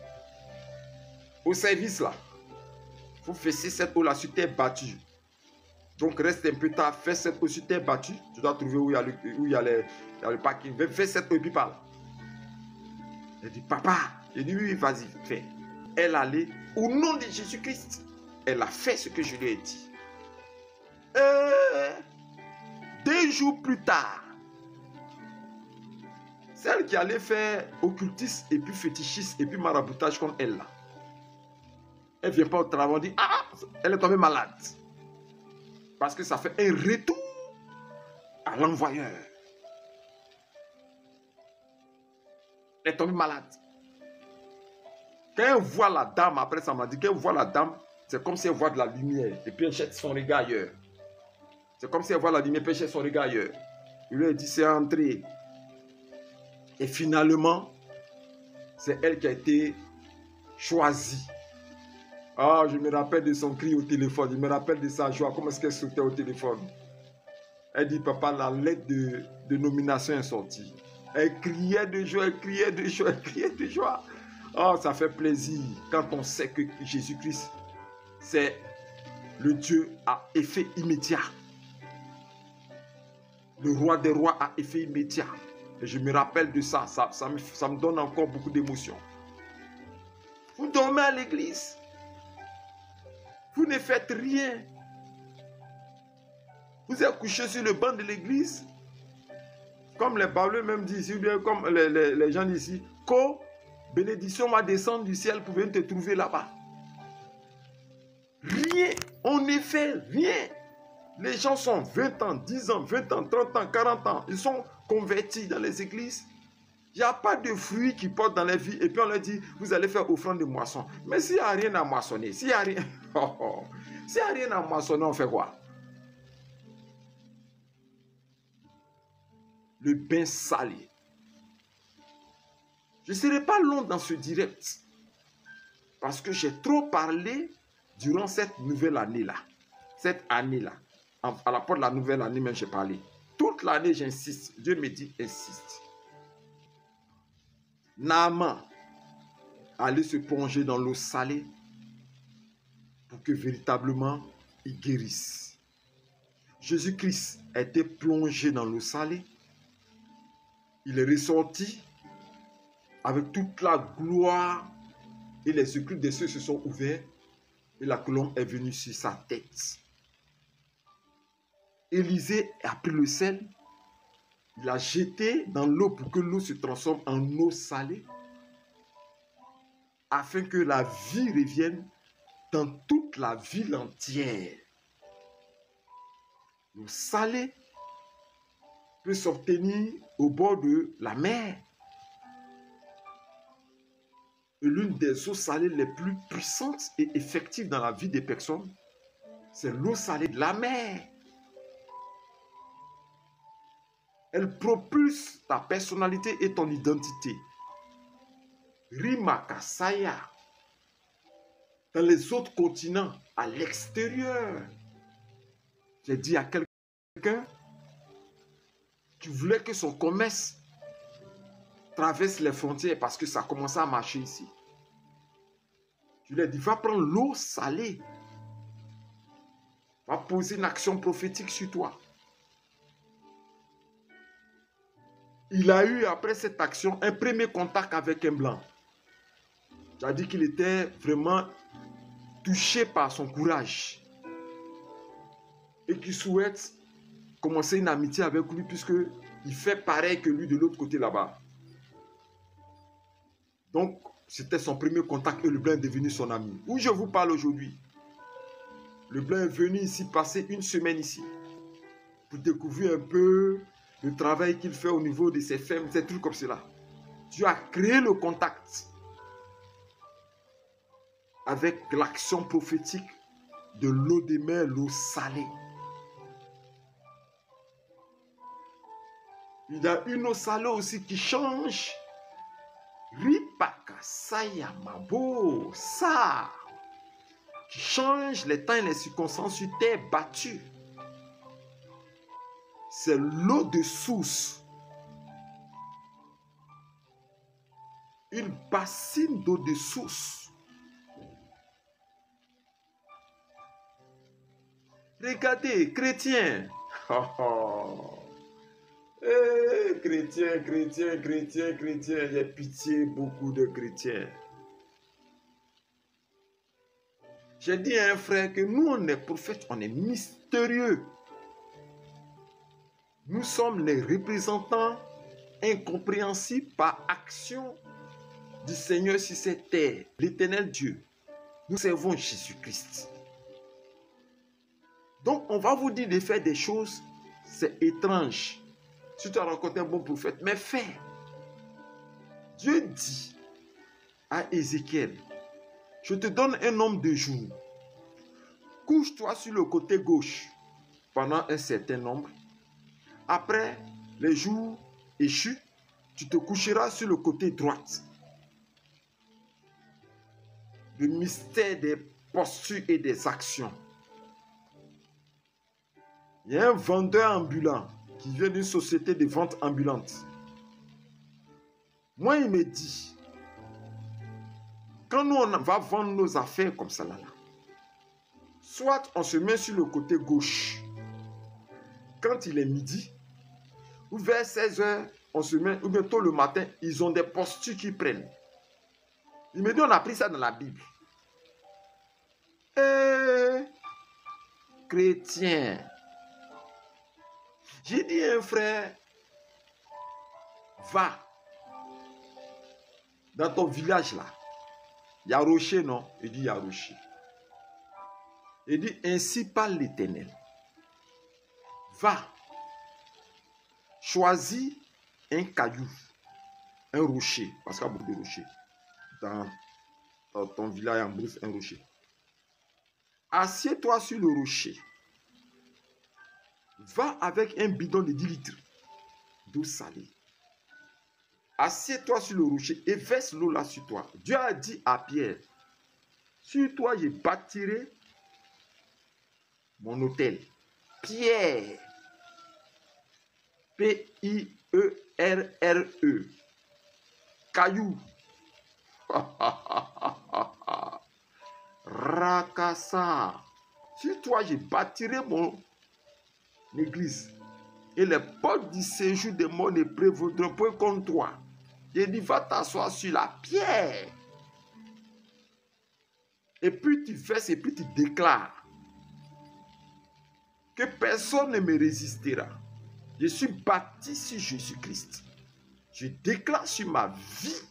Au service là, il faut fesser cette eau là sur terre battue. Donc reste un peu tard, fais cette eau sur terre battue. Tu dois trouver où il y a le parking. Fais cette eau et puis parle. Elle dit, papa. J'ai dit, oui, vas-y, fais. Elle allait, au nom de Jésus-Christ, elle a fait ce que je lui ai dit. 2 jours plus tard, celle qui allait faire occultisme et puis fétichisme et puis maraboutage comme elle là, elle ne vient pas au travail, on dit, ah, elle est tombée malade. Parce que ça fait un retour à l'envoyeur. Elle est tombée malade. Quand elle voit la dame, après ça m'a dit qu'elle voit la dame, c'est comme si elle voit de la lumière. Et puis elle jette son regard ailleurs. C'est comme si elle voit la lumière et puis elle jette son regard ailleurs. Il lui a dit, c'est entré. Et finalement, c'est elle qui a été choisie. Ah, je me rappelle de son cri au téléphone. Je me rappelle de sa joie. Comment est-ce qu'elle sautait au téléphone? Elle dit, papa, la lettre de nomination est sortie. Elle criait de joie, elle criait de joie, elle criait de joie. Oh, ça fait plaisir quand on sait que Jésus-Christ, c'est le Dieu à effet immédiat. Le roi des rois à effet immédiat. Et je me rappelle de ça. Ça me donne encore beaucoup d'émotions. Vous dormez à l'église. Vous ne faites rien. Vous êtes couché sur le banc de l'église. Comme les Baoulés même disent, ou bien comme les gens d'ici, qu'o bénédiction va descendre du ciel pour venir te trouver là-bas. Rien. On ne fait rien. Les gens sont 20 ans, 10 ans, 20 ans, 30 ans, 40 ans. Ils sont convertis dans les églises. Il n'y a pas de fruits qui portent dans les vies. Et puis on leur dit, vous allez faire offrande de moisson. Mais s'il n'y a rien à moissonner, s'il n'y a rien... s'il n'y a rien à moissonner, on fait quoi? Le bain salé. Je ne serai pas long dans ce direct. Parce que j'ai trop parlé durant cette nouvelle année-là. Cette année-là. À la porte de la nouvelle année, même j'ai parlé. Toute l'année, j'insiste. Dieu me dit, insiste. Naaman allait se plonger dans l'eau salée pour que véritablement il guérisse. Jésus-Christ a été plongé dans l'eau salée. Il est ressorti avec toute la gloire et les écluses des cieux se sont ouverts et la colombe est venue sur sa tête. Élisée a pris le sel, il l'a jeté dans l'eau pour que l'eau se transforme en eau salée afin que la vie revienne dans toute la ville entière. L'eau salée peut s'obtenir au bord de la mer. Et l'une des eaux salées les plus puissantes et effectives dans la vie des personnes, c'est l'eau salée de la mer. Elle propulse ta personnalité et ton identité. Rimakasaya. Dans les autres continents, à l'extérieur. J'ai dit à quelqu'un qui voulait que son commerce traverse les frontières parce que ça commençait à marcher ici. Je lui ai dit, va prendre l'eau salée. Va poser une action prophétique sur toi. Il a eu, après cette action, un premier contact avec un blanc. J'ai dit qu'il était vraiment touché par son courage. Et qu'il souhaite commencer une amitié avec lui puisqu'il fait pareil que lui de l'autre côté là-bas. Donc, c'était son premier contact et le blanc est devenu son ami. Où je vous parle aujourd'hui, le blanc est venu ici, passer une semaine ici, pour découvrir un peu le travail qu'il fait au niveau de ses femmes, ces trucs comme cela. Tu as créé le contact avec l'action prophétique de l'eau des mers, l'eau salée. Il y a une eau salée aussi qui change. Ripaka Sayamabo, ça, qui change les temps et les circonstances sur terre battue. C'est l'eau de source. Une bassine d'eau de source. Regardez, chrétiens. Oh, oh. Hey, chrétiens, chrétiens, chrétiens, chrétiens. J'ai pitié beaucoup de chrétiens. J'ai dit à un frère que nous, on est prophètes, on est mystérieux. Nous sommes les représentants incompréhensibles par action du Seigneur sur cette terre, l'éternel Dieu. Nous servons Jésus-Christ. Donc, on va vous dire de faire des choses, c'est étrange. Si tu as rencontré un bon prophète, mais fais. Dieu dit à Ézéchiel, je te donne un nombre de jours. Couche-toi sur le côté gauche pendant un certain nombre. Après les jours échus, tu te coucheras sur le côté droit. Le mystère des postures et des actions. Il y a un vendeur ambulant qui vient d'une société de vente ambulante. Moi, il me dit, quand nous on va vendre nos affaires comme ça là, soit on se met sur le côté gauche, quand il est midi, ou vers 16h, on se met, ou bientôt le matin, ils ont des postures qu'ils prennent. Il me dit, on a pris ça dans la Bible. Chrétien. J'ai dit à un frère, va dans ton village là. Il y a rocher, non? Il dit, il y a rocher. Il dit, ainsi parle l'Éternel. Va, choisis un caillou, un rocher, parce qu'il y a beaucoup de rochers. Dans ton village, en brise, un rocher. Assieds-toi sur le rocher. Va avec un bidon de 10 litres d'eau salée. Assieds-toi sur le rocher et verse l'eau là sur toi. Dieu a dit à Pierre, Sur toi, je bâtirai mon autel. Pierre. P-I-E-R-R-E. Caillou. Rakasa. Sur toi, je bâtirai mon église. Et les portes du séjour des morts ne prévaudront point contre toi. Il dit, va t'asseoir sur la pierre. Et puis tu verses et puis tu déclares que personne ne me résistera. Je suis bâti sur Jésus-Christ. Je déclare sur ma vie.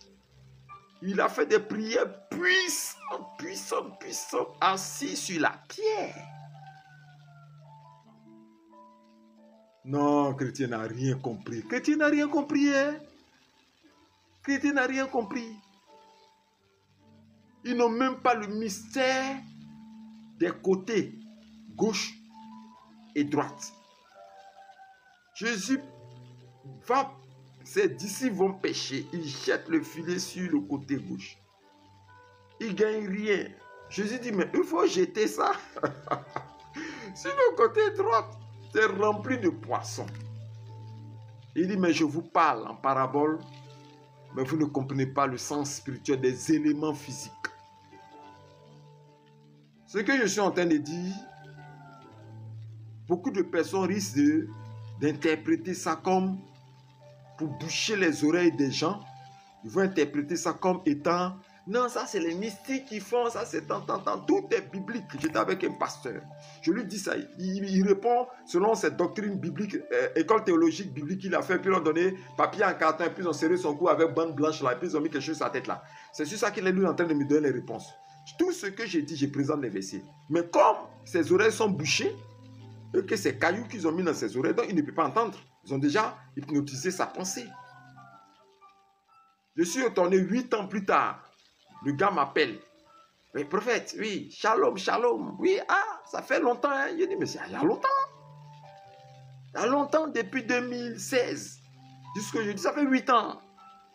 Il a fait des prières puissantes, puissantes, puissantes, assis sur la pierre. Non, chrétien n'a rien compris. Chrétien n'a rien compris, hein? Chrétien n'a rien compris. Ils n'ont même pas le mystère des côtés gauche et droite. Jésus va, ses disciples vont pêcher. Ils jettent le filet sur le côté gauche. Ils ne gagnent rien. Jésus dit, mais il faut jeter ça sur le côté droit. C'est rempli de poissons. Il dit, mais je vous parle en parabole, mais vous ne comprenez pas le sens spirituel des éléments physiques. Ce que je suis en train de dire, beaucoup de personnes risquent d'interpréter ça comme, pour boucher les oreilles des gens, ils vont interpréter ça comme étant, non, ça c'est les mystiques qui font, ça c'est tant. Tout est biblique. J'étais avec un pasteur. Je lui dis ça. Il répond selon cette doctrine biblique, école théologique biblique qu'il a fait. Puis ils ont donné papier en carton, puis ils ont serré son cou avec bande blanche là, puis ils ont mis quelque chose sur la tête là. C'est sur ça qu'il est lui en train de me donner les réponses. Tout ce que j'ai dit, je présente les versets. Mais comme ses oreilles sont bouchées, et que ces cailloux qu'ils ont mis dans ses oreilles, donc il ne peut pas entendre. Ils ont déjà hypnotisé sa pensée. Je suis retourné 8 ans plus tard. Le gars m'appelle. Mais prophète, oui, shalom, shalom. Oui, ça fait longtemps. Hein? Je dis, mais c'est il y a longtemps. Il y a longtemps, depuis 2016. Jusque je dis, ça fait 8 ans.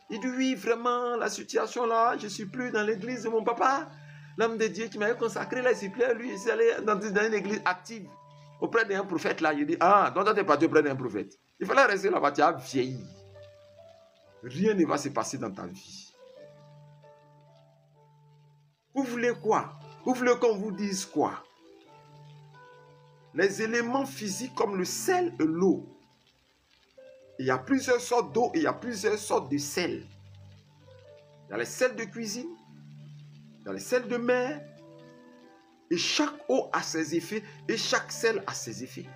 Il dit, oui, vraiment, la situation là, je ne suis plus dans l'église de mon papa. L'homme de Dieu qui m'avait consacré, là, s'il plaît, lui, il s'est allé dans une église active. Auprès d'un prophète là, je dis, donc toi, tu n'es pas auprès d'un prophète. Il fallait rester là-bas, tu as vieilli. Rien ne va se passer dans ta vie. Vous voulez quoi? Vous voulez qu'on vous dise quoi? Les éléments physiques comme le sel et l'eau. Il y a plusieurs sortes d'eau et il y a plusieurs sortes de sel. Il y a les sels de cuisine, il y a les sels de mer. Et chaque eau a ses effets et chaque sel a ses effets.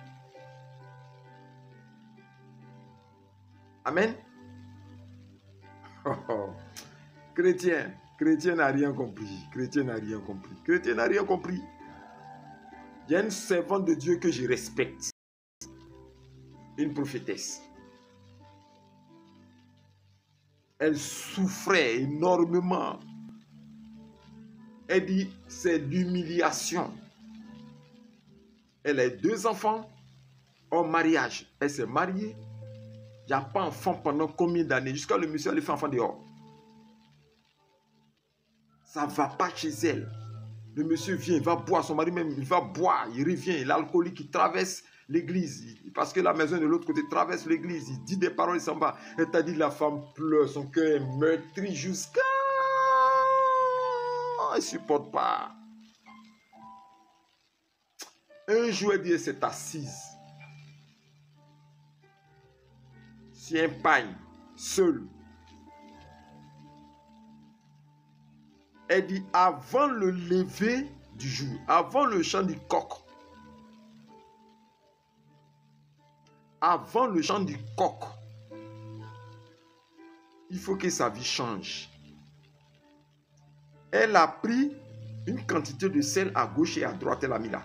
Amen. Chrétien n'a rien compris. Chrétien n'a rien compris. Chrétien n'a rien compris. Il y a une servante de Dieu que je respecte. Une prophétesse. Elle souffrait énormément. Elle dit, c'est l'humiliation. Elle a 2 enfants en mariage. Elle s'est mariée. Il n'y a pas d'enfant pendant combien d'années? Jusqu'à le monsieur, elle fait enfant dehors. Ça ne va pas chez elle. Le monsieur vient, il va boire, son mari même, il va boire, il revient. L'alcoolique, il traverse l'église. Parce que la maison de l'autre côté traverse l'église. Il dit des paroles, il s'en va. Elle t'a dit, la femme pleure, son cœur est meurtri jusqu'à... Elle ne supporte pas. Un jour, elle dit, elle s'est assise sur un pagne, seule. Elle dit, avant le lever du jour, avant le chant du coq, il faut que sa vie change. Elle a pris une quantité de sel à gauche et à droite, elle a mis là.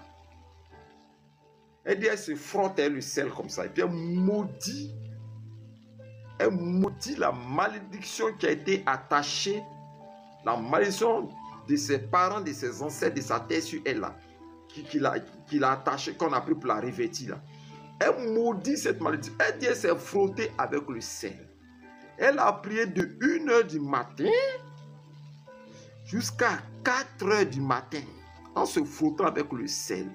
Elle dit, elle se frotte le sel comme ça, et puis elle maudit la malédiction qui a été attachée, la malédiction de ses parents, de ses ancêtres, de sa terre sur elle là, qu'il a attachée, qu'on a pris pour la revêtir là. Elle maudit cette malédiction. Elle dit, elle s'est frottée avec le sel. Elle a prié de 1h du matin jusqu'à 4 heures du matin en se frottant avec le sel.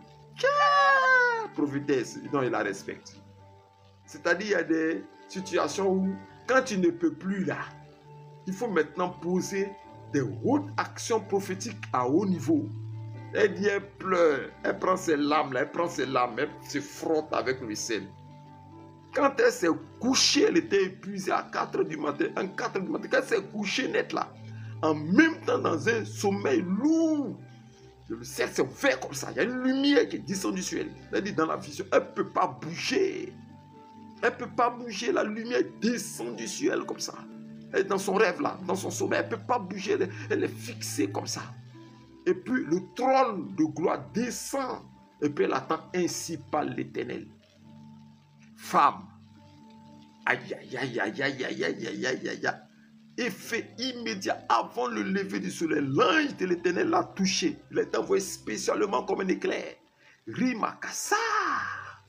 Prophétesse, non, il la respecte. C'est-à-dire, il y a des situations où, quand tu ne peux plus là, il faut maintenant poser des hautes actions prophétiques à haut niveau. Elle dit, elle pleure, elle prend ses larmes, elle se frotte avec le sel. Quand elle s'est couchée, elle était épuisée à 4 heures du matin. Quand elle s'est couchée net là, en même temps dans un sommeil lourd, le ciel s'est ouvert comme ça. Il y a une lumière qui descend du ciel. Elle dit dans la vision, elle ne peut pas bouger. Elle ne peut pas bouger. La lumière descend du ciel comme ça. Elle est dans son rêve là, dans son sommeil. Elle ne peut pas bouger. Elle est fixée comme ça. Et puis le trône de gloire descend. Et puis elle attend ainsi par l'Éternel. Femme. Aïe, aïe, aïe, aïe, aïe, aïe, aïe, aïe, aïe, aïe. Effet immédiat avant le lever du soleil. L'ange de l'Éternel l'a touché. Il est envoyé spécialement comme un éclair. Rimakasa.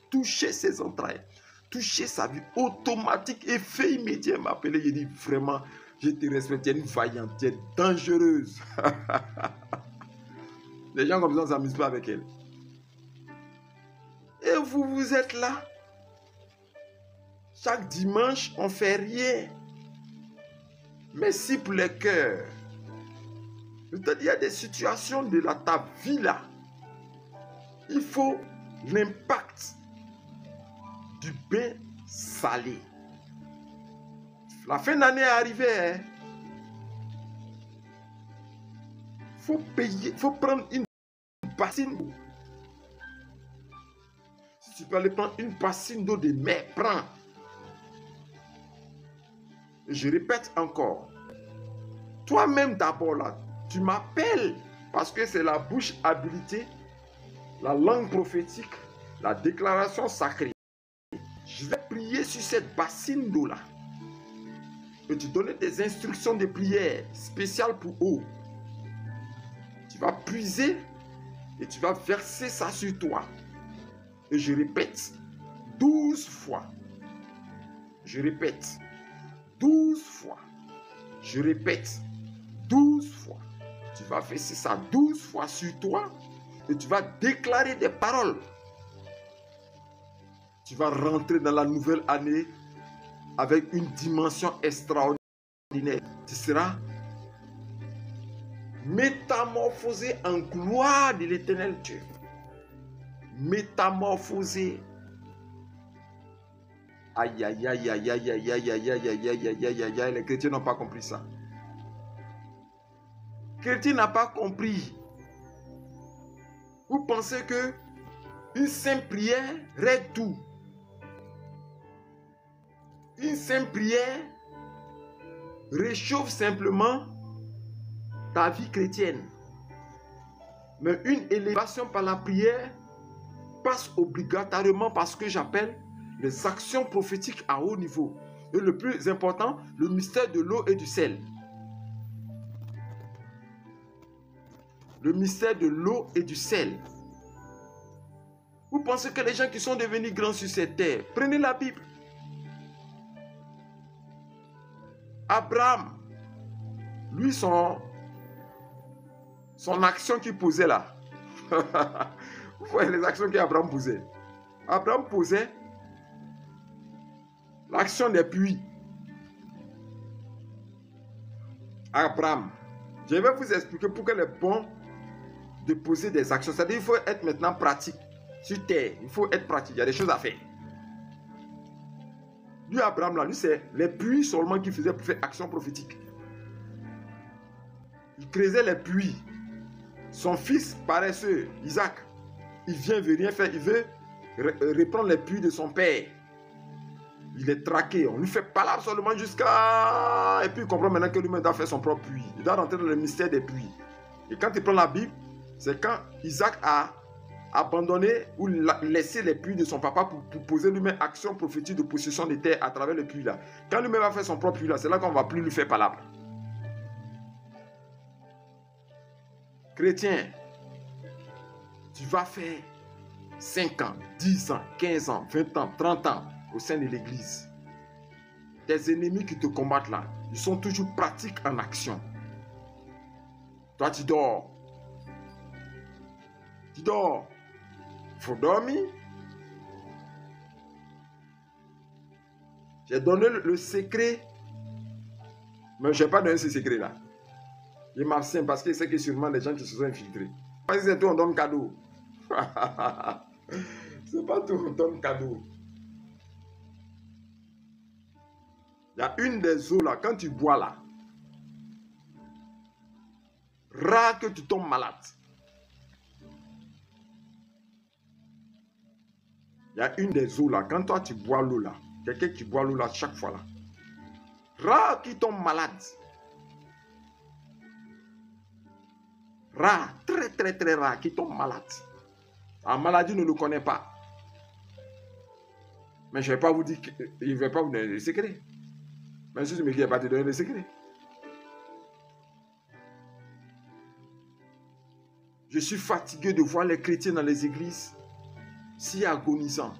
Toucher ses entrailles. Toucher sa vie. Automatique. Effet immédiat. Il m'a appelé. Il dit vraiment, je te respecte. Tu es une vaillante. Tu es dangereuse. Les gens comme ça ne s'amusent pas avec elle. Et vous, vous êtes là. Chaque dimanche, on ne fait rien. Merci pour les cœurs. C'est-à-dire, il y a des situations de ta vie là. Il faut l'impact du bain salé. La fin d'année est arrivée. Hein? Faut payer, faut prendre une bassine d'eau. Si tu peux aller prendre une bassine d'eau de mer, prends. Je répète encore. Toi-même d'abord là, tu m'appelles parce que c'est la bouche habilitée, la langue prophétique, la déclaration sacrée. Je vais prier sur cette bassine d'eau là. Et tu donner des instructions de prière spéciales pour eau. Tu vas puiser et tu vas verser ça sur toi. Et je répète 12 fois. Je répète 12 fois. Je répète 12 fois. Tu vas verser ça 12 fois sur toi et tu vas déclarer des paroles. Tu vas rentrer dans la nouvelle année avec une dimension extraordinaire. Tu seras métamorphosé en gloire de l'Éternel Dieu. Métamorphosé. Aïe, aïe, aïe, aïe, aïe, aïe, aïe, aïe, aïe, aïe, aïe, aïe, aïe, aïe, aïe, les chrétiens n'ont pas compris ça. Les chrétiens n'ont pas compris. Vous pensez que une simple prière règle tout. Une simple prière réchauffe simplement ta vie chrétienne. Mais une élévation par la prière passe obligatoirement par ce que j'appelle les actions prophétiques à haut niveau. Et le plus important, le mystère de l'eau et du sel. Le mystère de l'eau et du sel. Vous pensez que les gens qui sont devenus grands sur cette terre, prenez la Bible. Abraham, lui, son action qu'il posait là. Vous voyez les actions qu'Abraham posait. Abraham posait l'action des puits. Abraham, je vais vous expliquer pourquoi il est bon de poser des actions. C'est-à-dire qu'il faut être maintenant pratique sur terre. Il faut être pratique. Il y a des choses à faire. Lui, Abraham, là, lui, c'est les puits seulement qu'il faisait pour faire action prophétique. Il creusait les puits. Son fils paresseux, Isaac, il vient, il veut rien faire. Il veut reprendre les puits de son père. Il est traqué. On lui fait palabre seulement jusqu'à... Et puis il comprend maintenant que lui-même doit faire son propre puits. Il doit rentrer dans le mystère des puits. Et quand il prend la Bible, c'est quand Isaac a abandonné ou laissé les puits de son papa pour poser lui-même action prophétique de possession des terres à travers le puits là. Quand lui-même va faire son propre puits là, c'est là qu'on ne va plus lui faire palabre. Chrétien, tu vas faire 5 ans, 10 ans, 15 ans, 20 ans, 30 ans au sein de l'église. Tes ennemis qui te combattent là, ils sont toujours pratiques en action. Toi, tu dors. Tu dors. Il faut dormir. J'ai donné le secret. Mais je n'ai pas donné ce secret-là. Je m'abstiens parce que c'est que sûrement des gens qui se sont infiltrés. Parce que c'est tout, on donne cadeau. C'est pas tout, on donne cadeau. Il y a une des eaux là, quand tu bois là, rare que tu tombes malade. Il y a une des eaux là, quand toi tu bois l'eau là, quelqu'un qui boit l'eau là chaque fois là, rare qui tombe malade. Rare, très très très rare qui tombe malade. La maladie ne le connaît pas. Mais je ne vais pas vous dire, je ne vais pas vous donner le secret. Même si je me dis, je ne vais pas te donner le secret. Je suis fatigué de voir les chrétiens dans les églises si agonisants.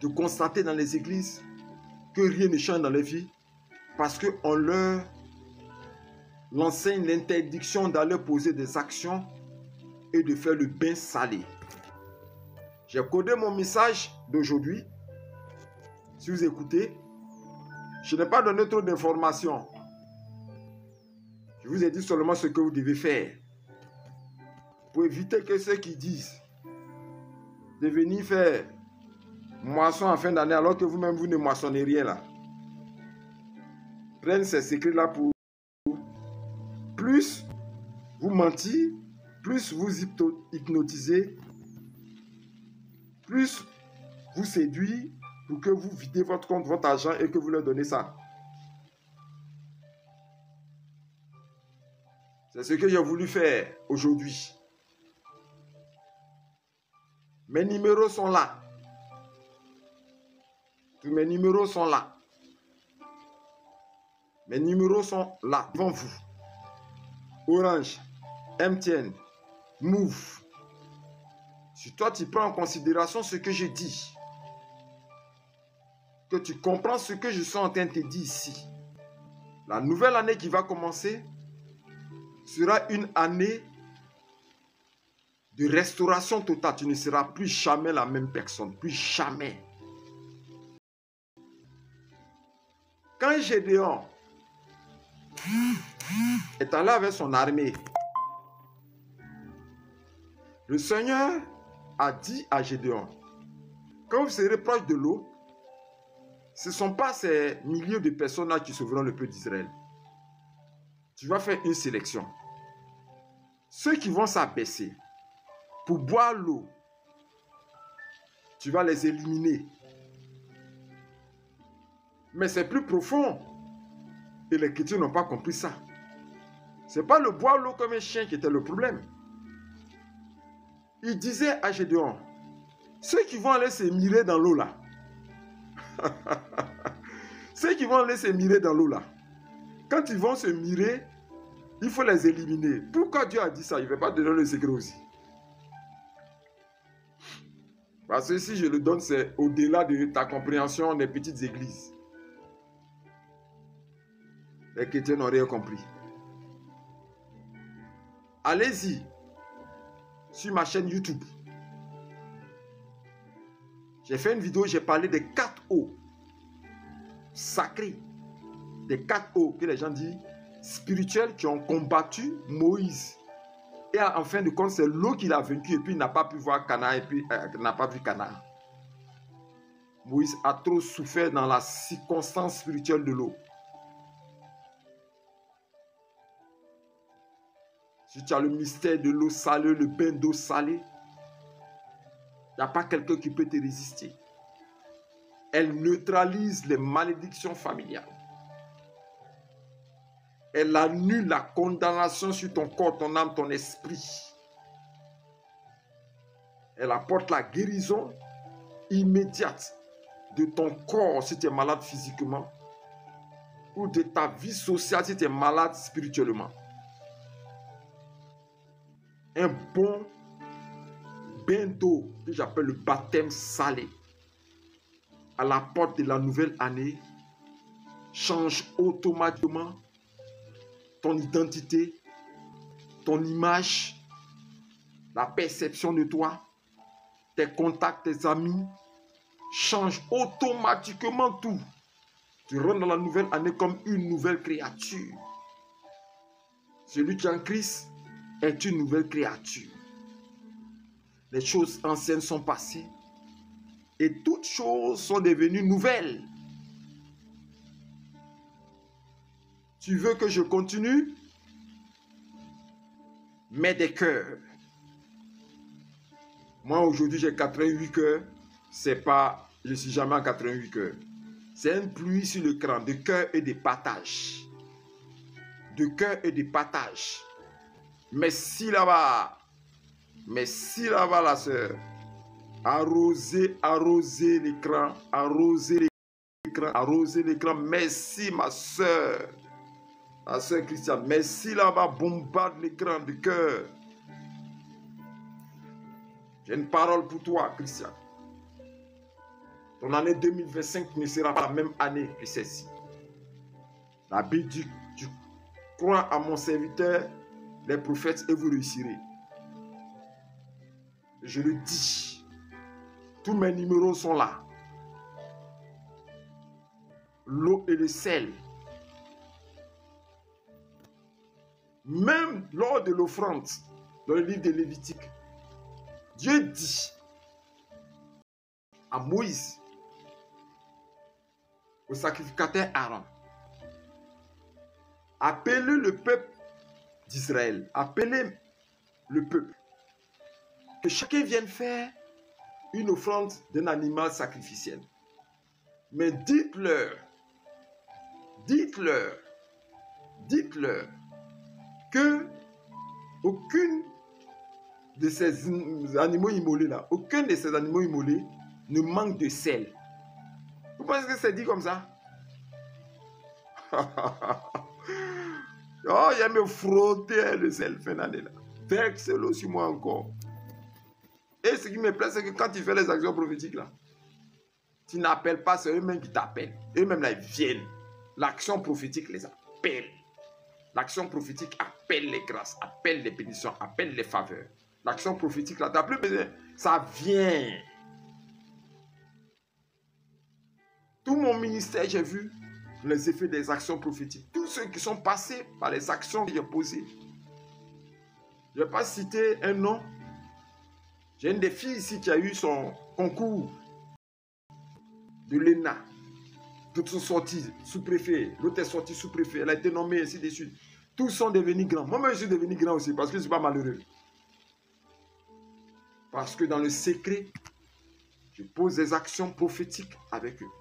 De constater dans les églises que rien ne change dans les vies parce qu'on leur enseigne l'interdiction d'aller poser des actions et de faire le bain salé. J'ai codé mon message d'aujourd'hui. Si vous écoutez, je n'ai pas donné trop d'informations. Je vous ai dit seulement ce que vous devez faire pour éviter que ceux qui disent de venir faire moisson en fin d'année alors que vous-même vous ne moissonnez rien là. Prennent ces secrets-là pour plus vous mentir, plus vous hypnotiser, plus vous séduire pour que vous videz votre compte, votre argent et que vous leur donnez ça. C'est ce que j'ai voulu faire aujourd'hui. Mes numéros sont là. Tous mes numéros sont là. Mes numéros sont là devant vous. Orange, MTN, Move. Si toi tu prends en considération ce que je dis, que tu comprends ce que je suis en train de te dire ici, la nouvelle année qui va commencer sera une année de restauration totale. Tu ne seras plus jamais la même personne. Plus jamais. Quand Gédéon est allé avec son armée, le Seigneur a dit à Gédéon, quand vous serez proche de l'eau, ce ne sont pas ces milliers de personnes là qui sauveront le peuple d'Israël. Tu vas faire une sélection. Ceux qui vont s'abaisser pour boire l'eau, tu vas les éliminer. Mais c'est plus profond. Et les chrétiens n'ont pas compris ça. Ce n'est pas le boire l'eau comme un chien qui était le problème. Il disait à Gédéon, ceux qui vont aller se mirer dans l'eau là, ceux qui vont aller se mirer dans l'eau là, quand ils vont se mirer, il faut les éliminer. Pourquoi Dieu a dit ça? Il ne va pas donner le secret aussi. Parce que si je le donne, c'est au-delà de ta compréhension des petites églises. Les chrétiens n'ont rien compris. Allez-y sur ma chaîne YouTube. J'ai fait une vidéo, j'ai parlé des 4 eaux sacrées. Des 4 eaux que les gens disent spirituelles qui ont combattu Moïse. Et en fin de compte, c'est l'eau qu'il a vaincu et puis il n'a pas pu voir Canaan et puis n'a pas vu Canaan. Moïse a trop souffert dans la circonstance spirituelle de l'eau. Si tu as le mystère de l'eau salée, le bain d'eau salée, il n'y a pas quelqu'un qui peut te résister. Elle neutralise les malédictions familiales. Elle annule la condamnation sur ton corps, ton âme, ton esprit. Elle apporte la guérison immédiate de ton corps si tu es malade physiquement ou de ta vie sociale si tu es malade spirituellement. Un bon bain d'eau que j'appelle le baptême salé à la porte de la nouvelle année change automatiquement ton identité, ton image, la perception de toi, tes contacts, tes amis, change automatiquement tout. Tu rentres dans la nouvelle année comme une nouvelle créature. Celui qui est en Christ est une nouvelle créature. Les choses anciennes sont passées et toutes choses sont devenues nouvelles. Tu veux que je continue? Mets des cœurs. Moi, aujourd'hui, j'ai 88 cœurs. C'est pas, je ne suis jamais à 88 cœurs. C'est une pluie sur le crâne de cœur et de partage. De cœur et de partage. Merci là-bas. Merci là-bas, la sœur. Arroser, arroser l'écran. Arroser l'écran. Arroser l'écran. Merci, ma sœur. Ma sœur Christiane. Merci là-bas. Bombarde l'écran de cœur. J'ai une parole pour toi, Christian. Ton année 2025 ne sera pas la même année que celle-ci. La Bible dit, tu crois à mon serviteur, les prophètes, et vous réussirez. Je le dis. Tous mes numéros sont là. L'eau et le sel. Même lors de l'offrande, dans le livre de Lévitique, Dieu dit à Moïse, au sacrificateur Aaron, appelez le peuple d'Israël, appelez le peuple, que chacun vienne faire une offrande d'un animal sacrificiel. Mais dites-leur que aucune de ces animaux immolés là, aucun de ces animaux immolés ne manque de sel. Vous pensez que c'est dit comme ça? Oh, il y a me frotter le sel fin d'année là. Verse-le sur moi encore. Et ce qui me plaît, c'est que quand tu fais les actions prophétiques là, tu n'appelles pas, c'est eux-mêmes qui t'appellent. Eux-mêmes là, ils viennent. L'action prophétique les appelle. L'action prophétique appelle les grâces, appelle les bénédictions, appelle les faveurs. L'action prophétique là, tu n'as plus besoin. Ça vient. Tout mon ministère, j'ai vu les effets des actions prophétiques. Tous ceux qui sont passés par les actions que j'ai posées. Je ne vais pas citer un nom. J'ai une des filles ici qui a eu son concours de l'ENA. Toutes sont sorties sous-préfet. L'autre est sortie sous-préfet. Elle a été nommée ainsi de suite. Tous sont devenus grands. Moi-même, je suis devenu grand aussi parce que je ne suis pas malheureux. Parce que dans le secret, je pose des actions prophétiques avec eux.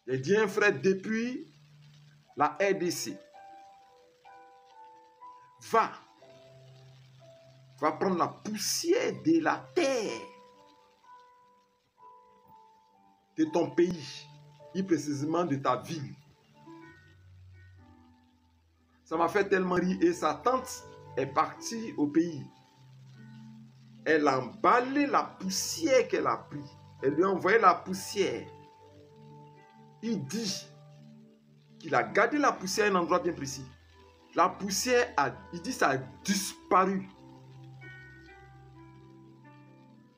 J'ai dit un frère depuis la RDC. Va prendre la poussière de la terre de ton pays, et précisément de ta ville. Ça m'a fait tellement rire et sa tante est partie au pays. Elle a emballé la poussière qu'elle a pris. Elle lui a envoyé la poussière. Il dit qu'il a gardé la poussière à un endroit bien précis. La poussière, il dit ça a disparu.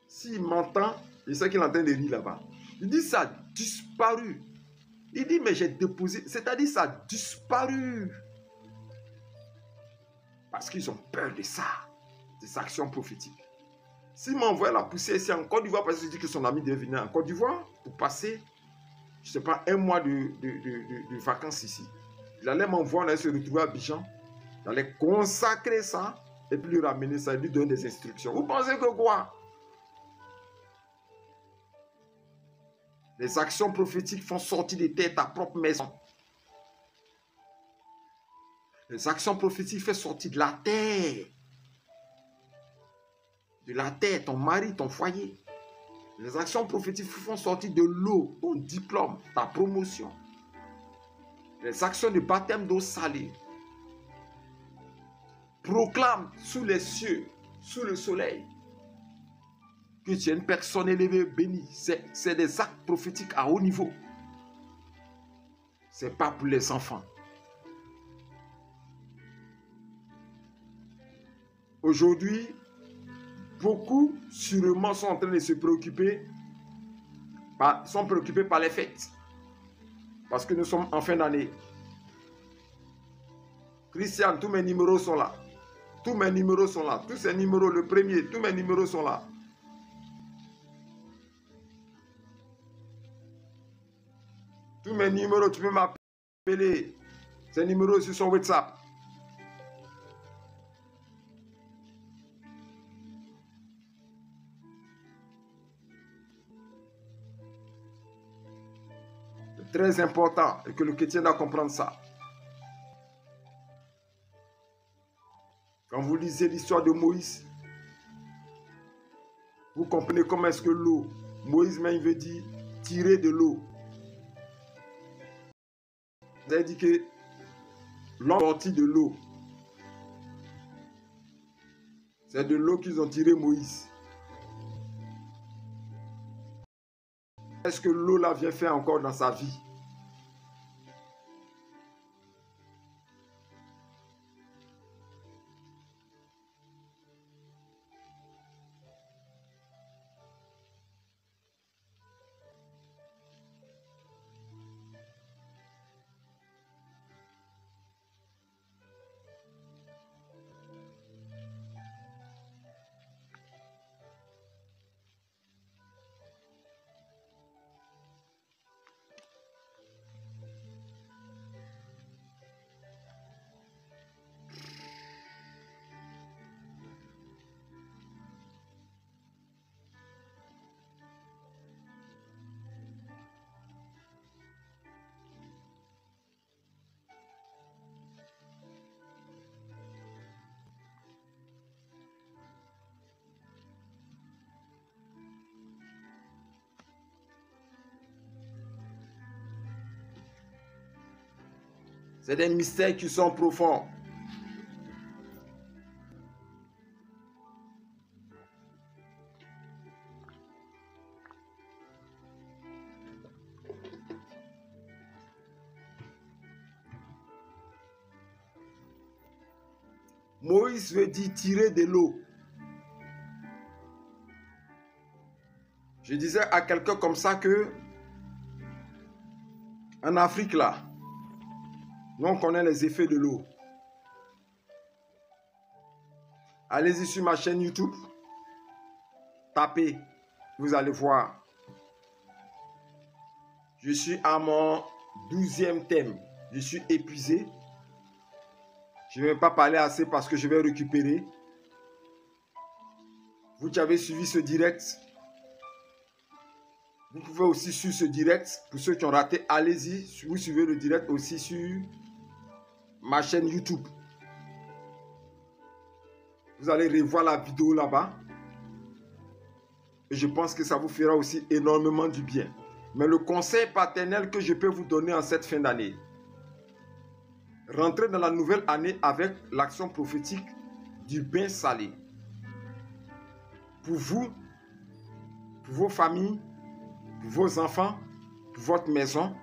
S'il m'entend, je sais qu'il est en train de rire là-bas. Il dit ça a disparu. Il dit mais j'ai déposé, c'est-à-dire ça a disparu. Parce qu'ils ont peur de ça, des actions prophétiques. S'il m'envoie la poussière ici en Côte d'Ivoire, parce qu'il dit que son ami devait venir en Côte d'Ivoire pour passer, je ne sais pas, un mois de vacances ici. Il allait m'envoyer, on allait se retrouver à Abidjan. Il allait consacrer ça et puis lui ramener ça et lui donner des instructions. Vous pensez que quoi? Les actions prophétiques font sortir de terre ta propre maison. Les actions prophétiques font sortir de la terre. De la terre, ton mari, ton foyer. Les actions prophétiques font sortir de l'eau, ton diplôme, ta promotion. Les actions de baptême d'eau salée. Proclame sous les cieux, sous le soleil, que tu es une personne élevée, bénie. C'est des actes prophétiques à haut niveau. Ce n'est pas pour les enfants. Aujourd'hui, beaucoup sûrement sont en train de se préoccuper, sont préoccupés par les fêtes. Parce que nous sommes en fin d'année. Christian, tous mes numéros sont là. Tous mes numéros sont là. Tous ces numéros, le premier, tous mes numéros sont là. Tous mes numéros, tu peux m'appeler. Ces numéros sur son WhatsApp. C'est très important et que le chrétien doit comprendre ça. Quand vous lisez l'histoire de Moïse, vous comprenez comment est-ce que l'eau, Moïse même veut dire tirer de l'eau. Vous avez dit que l'homme sorti de l'eau. C'est de l'eau qu'ils ont tiré Moïse. Est-ce que l'eau là vient faire encore dans sa vie? C'est des mystères qui sont profonds. Moïse veut dire tirer de l'eau. Je disais à quelqu'un comme ça que en Afrique là, nous on connaît les effets de l'eau. Allez-y sur ma chaîne YouTube, tapez, vous allez voir. Je suis à mon 12e thème. Je suis épuisé. Je ne vais pas parler assez parce que je vais récupérer. Vous qui avez suivi ce direct, vous pouvez aussi suivre ce direct. Pour ceux qui ont raté, allez-y. Vous suivez le direct aussi sur ma chaîne YouTube. Vous allez revoir la vidéo là-bas. Et je pense que ça vous fera aussi énormément du bien. Mais le conseil paternel que je peux vous donner en cette fin d'année, rentrez dans la nouvelle année avec l'action prophétique du bain salé. Pour vous, pour vos familles, pour vos enfants, pour votre maison.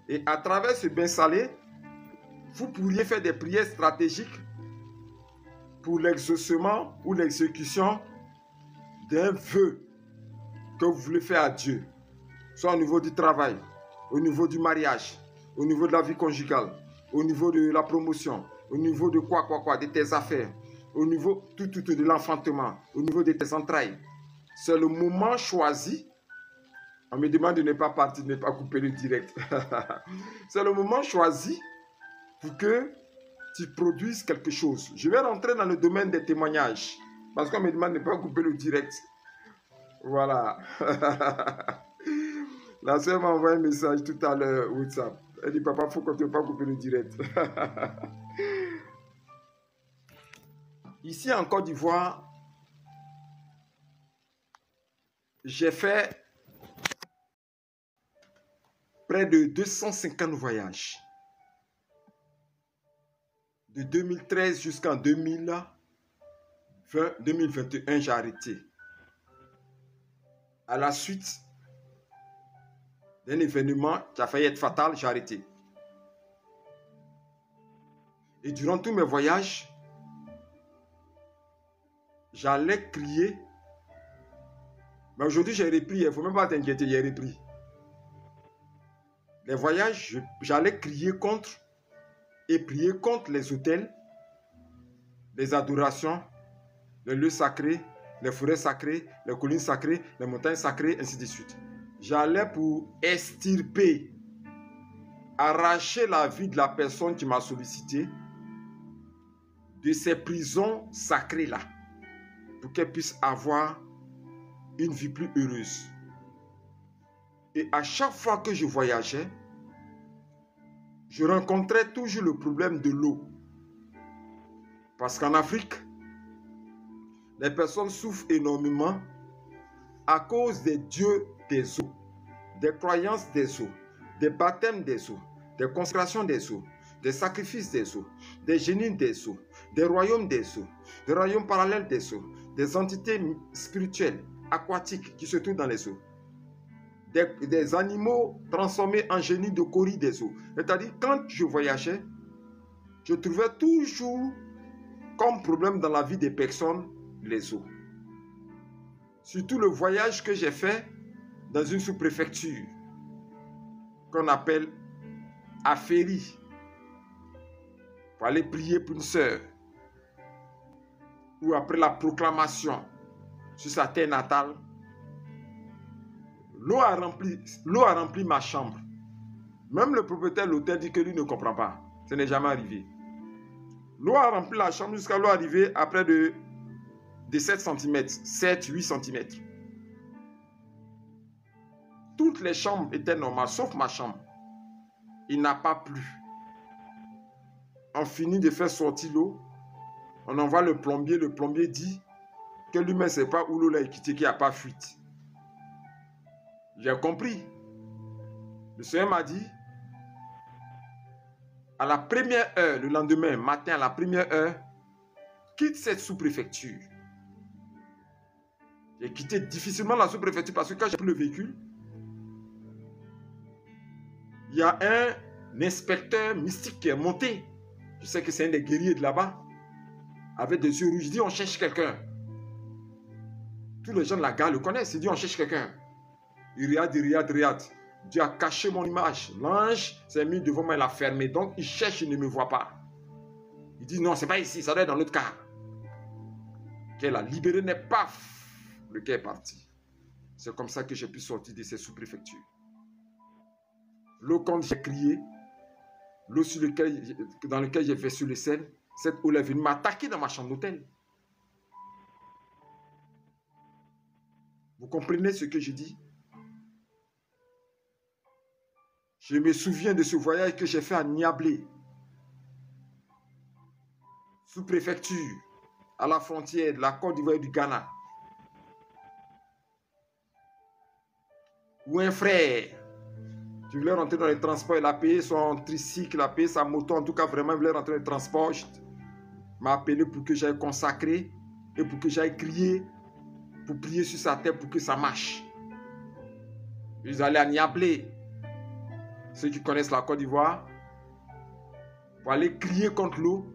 Et à travers ce bain salé, vous pourriez faire des prières stratégiques pour l'exaucement ou l'exécution d'un vœu que vous voulez faire à Dieu. Soit au niveau du travail, au niveau du mariage, au niveau de la vie conjugale, au niveau de la promotion, au niveau de de tes affaires, au niveau de l'enfantement, au niveau de tes entrailles. C'est le moment choisi. On me demande de ne pas partir, de ne pas couper le direct. C'est le moment choisi pour que tu produises quelque chose. Je vais rentrer dans le domaine des témoignages parce qu'on me demande de ne pas couper le direct. Voilà. La soeur m'a envoyé un message tout à l'heure WhatsApp. Elle dit, papa, il faut qu'on ne pas couper le direct. Ici en Côte d'Ivoire, j'ai fait près de 250 voyages. De 2013 jusqu'en 2021, j'ai arrêté. À la suite d'un événement qui a failli être fatal, j'ai arrêté. Et durant tous mes voyages, j'allais crier. Mais aujourd'hui, j'ai repris. Il ne faut même pas t'inquiéter, j'ai repris. Les voyages, j'allais crier contre et prier contre les hôtels, les adorations, les lieux sacrés, les forêts sacrées, les collines sacrées, les montagnes sacrées, ainsi de suite. J'allais pour extirper, arracher la vie de la personne qui m'a sollicité de ces prisons sacrées-là, pour qu'elle puisse avoir une vie plus heureuse. Et à chaque fois que je voyageais, je rencontrais toujours le problème de l'eau. Parce qu'en Afrique, les personnes souffrent énormément à cause des dieux des eaux, des croyances des eaux, des baptêmes des eaux, des consécrations des eaux, des sacrifices des eaux, des génies des eaux, des royaumes des eaux, des royaumes parallèles des eaux, des entités spirituelles, aquatiques qui se trouvent dans les eaux, des animaux transformés en génies de Cori des eaux. C'est-à-dire, quand je voyageais, je trouvais toujours comme problème dans la vie des personnes les eaux. Surtout le voyage que j'ai fait dans une sous-préfecture qu'on appelle Aféry, pour aller prier pour une sœur, ou après la proclamation sur sa terre natale, l'eau a rempli ma chambre. Même le propriétaire de l'hôtel dit que lui ne comprend pas. Ce n'est jamais arrivé. L'eau a rempli la chambre jusqu'à l'eau arriver à près de 7 cm, 7-8 cm. Toutes les chambres étaient normales, sauf ma chambre. Il n'a pas plu. On finit de faire sortir l'eau. On envoie le plombier dit que lui-même ne sait pas où l'eau l'a quitté, qu'il n'y a pas fuite. J'ai compris. Le Seigneur m'a dit, à la première heure, le lendemain matin, à la première heure, quitte cette sous-préfecture. J'ai quitté difficilement la sous-préfecture parce que quand j'ai pris le véhicule, il y a un inspecteur mystique qui est monté. Je sais que c'est un des guerriers de là-bas. Avec des yeux rouges. Il dit, on cherche quelqu'un. Tous les gens de la gare le connaissent. Il dit, on cherche quelqu'un. Il regarde. Dieu a caché mon image. L'ange s'est mis devant moi, il l'a fermé. Donc, il cherche, il ne me voit pas. Il dit, non, c'est pas ici, ça doit être dans l'autre car. Qu'elle a libéré, n'est pas le quai est parti. C'est comme ça que j'ai pu sortir de ces sous-préfectures. L'eau, quand j'ai crié, l'eau dans laquelle j'ai fait sur le sel, cette eau est venue m'attaquer dans ma chambre d'hôtel. Vous comprenez ce que je dis? Je me souviens de ce voyage que j'ai fait à Niablé, sous-préfecture, à la frontière de la Côte d'Ivoire et du Ghana, où un frère qui voulait rentrer dans les transports, il a payé son tricycle, il a payé sa moto, en tout cas vraiment il voulait rentrer dans les transports, m'a appelé pour que j'aille consacrer et pour que j'aille crier, pour prier sur sa tête pour que ça marche. Ils allaient à Niablé, ceux qui connaissent la Côte d'Ivoire, pour aller crier contre l'eau,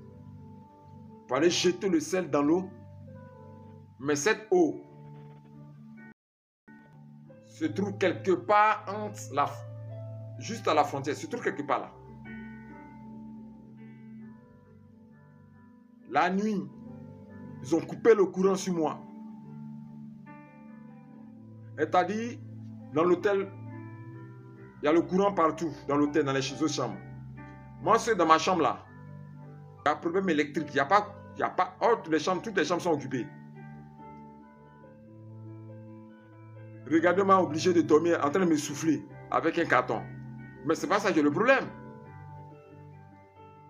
pour aller jeter le sel dans l'eau. Mais cette eau se trouve quelque part juste à la frontière, se trouve quelque part là. La nuit, ils ont coupé le courant sur moi. C'est-à-dire, dans l'hôtel, il y a le courant partout, dans l'hôtel, dans les autres chambres. Moi, c'est dans ma chambre là. Il y a un problème électrique. Il n'y a pas. Oh, toutes les chambres sont occupées. Regardez-moi obligé de dormir en train de me souffler avec un carton. Mais c'est pas ça qui est le problème.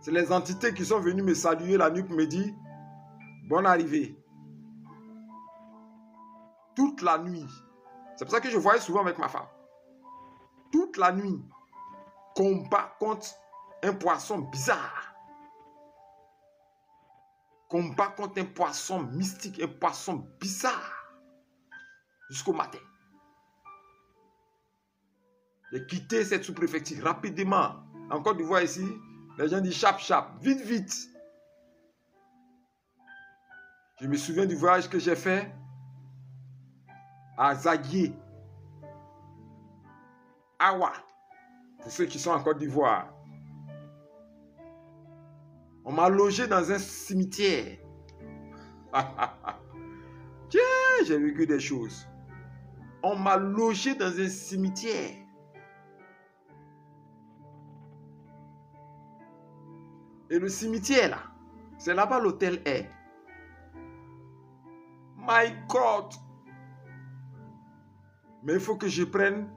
C'est les entités qui sont venues me saluer la nuit pour me dire bonne arrivée. Toute la nuit. C'est pour ça que je voyais souvent avec ma femme. Toute la nuit, combat contre un poisson bizarre. Combat contre un poisson mystique, un poisson bizarre. Jusqu'au matin. J'ai quitté cette sous-préfecture rapidement. En Côte d'Ivoire ici, les gens disent chap, vite. Je me souviens du voyage que j'ai fait à Zaguié, Awa, pour ceux qui sont en Côte d'Ivoire. On m'a logé dans un cimetière. Tiens, j'ai vécu des choses. On m'a logé dans un cimetière. Et le cimetière là, c'est là-bas l'hôtel est. My God! Mais il faut que je prenne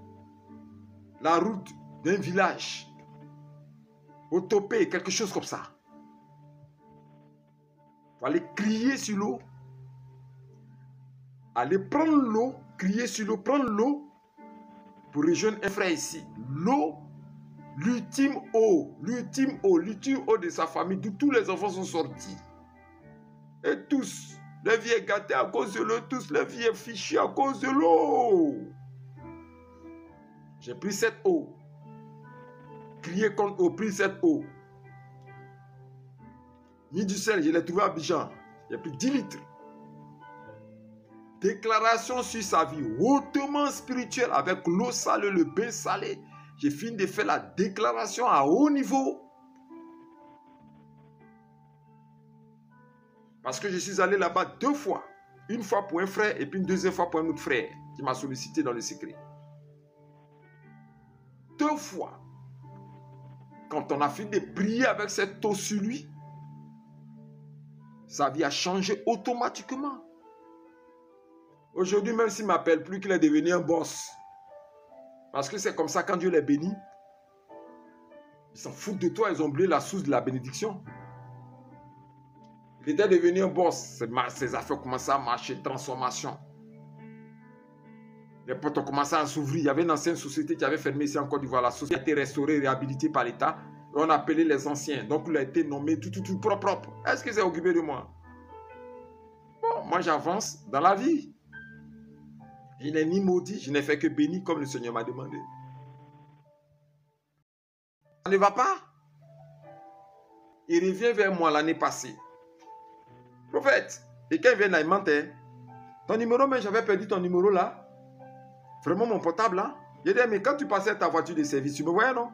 la route d'un village. Autopé, quelque chose comme ça. Il faut aller crier sur l'eau. Aller prendre l'eau, crier sur l'eau, prendre l'eau pour rejoindre un frère ici. L'eau, l'ultime eau de sa famille, d'où tous les enfants sont sortis. Et tous, la vie est gâtée à cause de l'eau, tous, la vie est fichue à cause de l'eau. J'ai pris cette eau. Crié contre eau, pris cette eau. Mis du sel, je l'ai trouvé à Abidjan. J'ai pris 10 litres. Déclaration sur sa vie, hautement spirituelle, avec l'eau salée, le bain salé. J'ai fini de faire la déclaration à haut niveau. Parce que je suis allé là-bas 2 fois. Une fois pour un frère et puis une deuxième fois pour un autre frère qui m'a sollicité dans le secret. 2 fois. Quand on a fini de prier avec cette eau sur lui, sa vie a changé automatiquement. Aujourd'hui, même s'il ne m'appelle plus, qu'il est devenu un boss. Parce que c'est comme ça quand Dieu les bénit. Ils s'en foutent de toi, ils ont oublié la source de la bénédiction. Il était devenu un boss. Ses affaires commençaient à marcher, transformation. Les portes ont commencé à s'ouvrir. Il y avait une ancienne société qui avait fermé ici en Côte d'Ivoire. La société a été restaurée, réhabilitée par l'État. Et on a appelé les anciens. Donc, il a été nommé tout propre. Est-ce que c'est occupé de moi? Bon, moi, j'avance dans la vie. Je n'ai ni maudit, je n'ai fait que béni comme le Seigneur m'a demandé. Ça ne va pas? Il revient vers moi l'année passée. Prophète, et quand il vient là, il mentait. Ton numéro, mais j'avais perdu ton numéro là. Vraiment mon portable là. Il dit, mais quand tu passais ta voiture de service, tu me voyais non?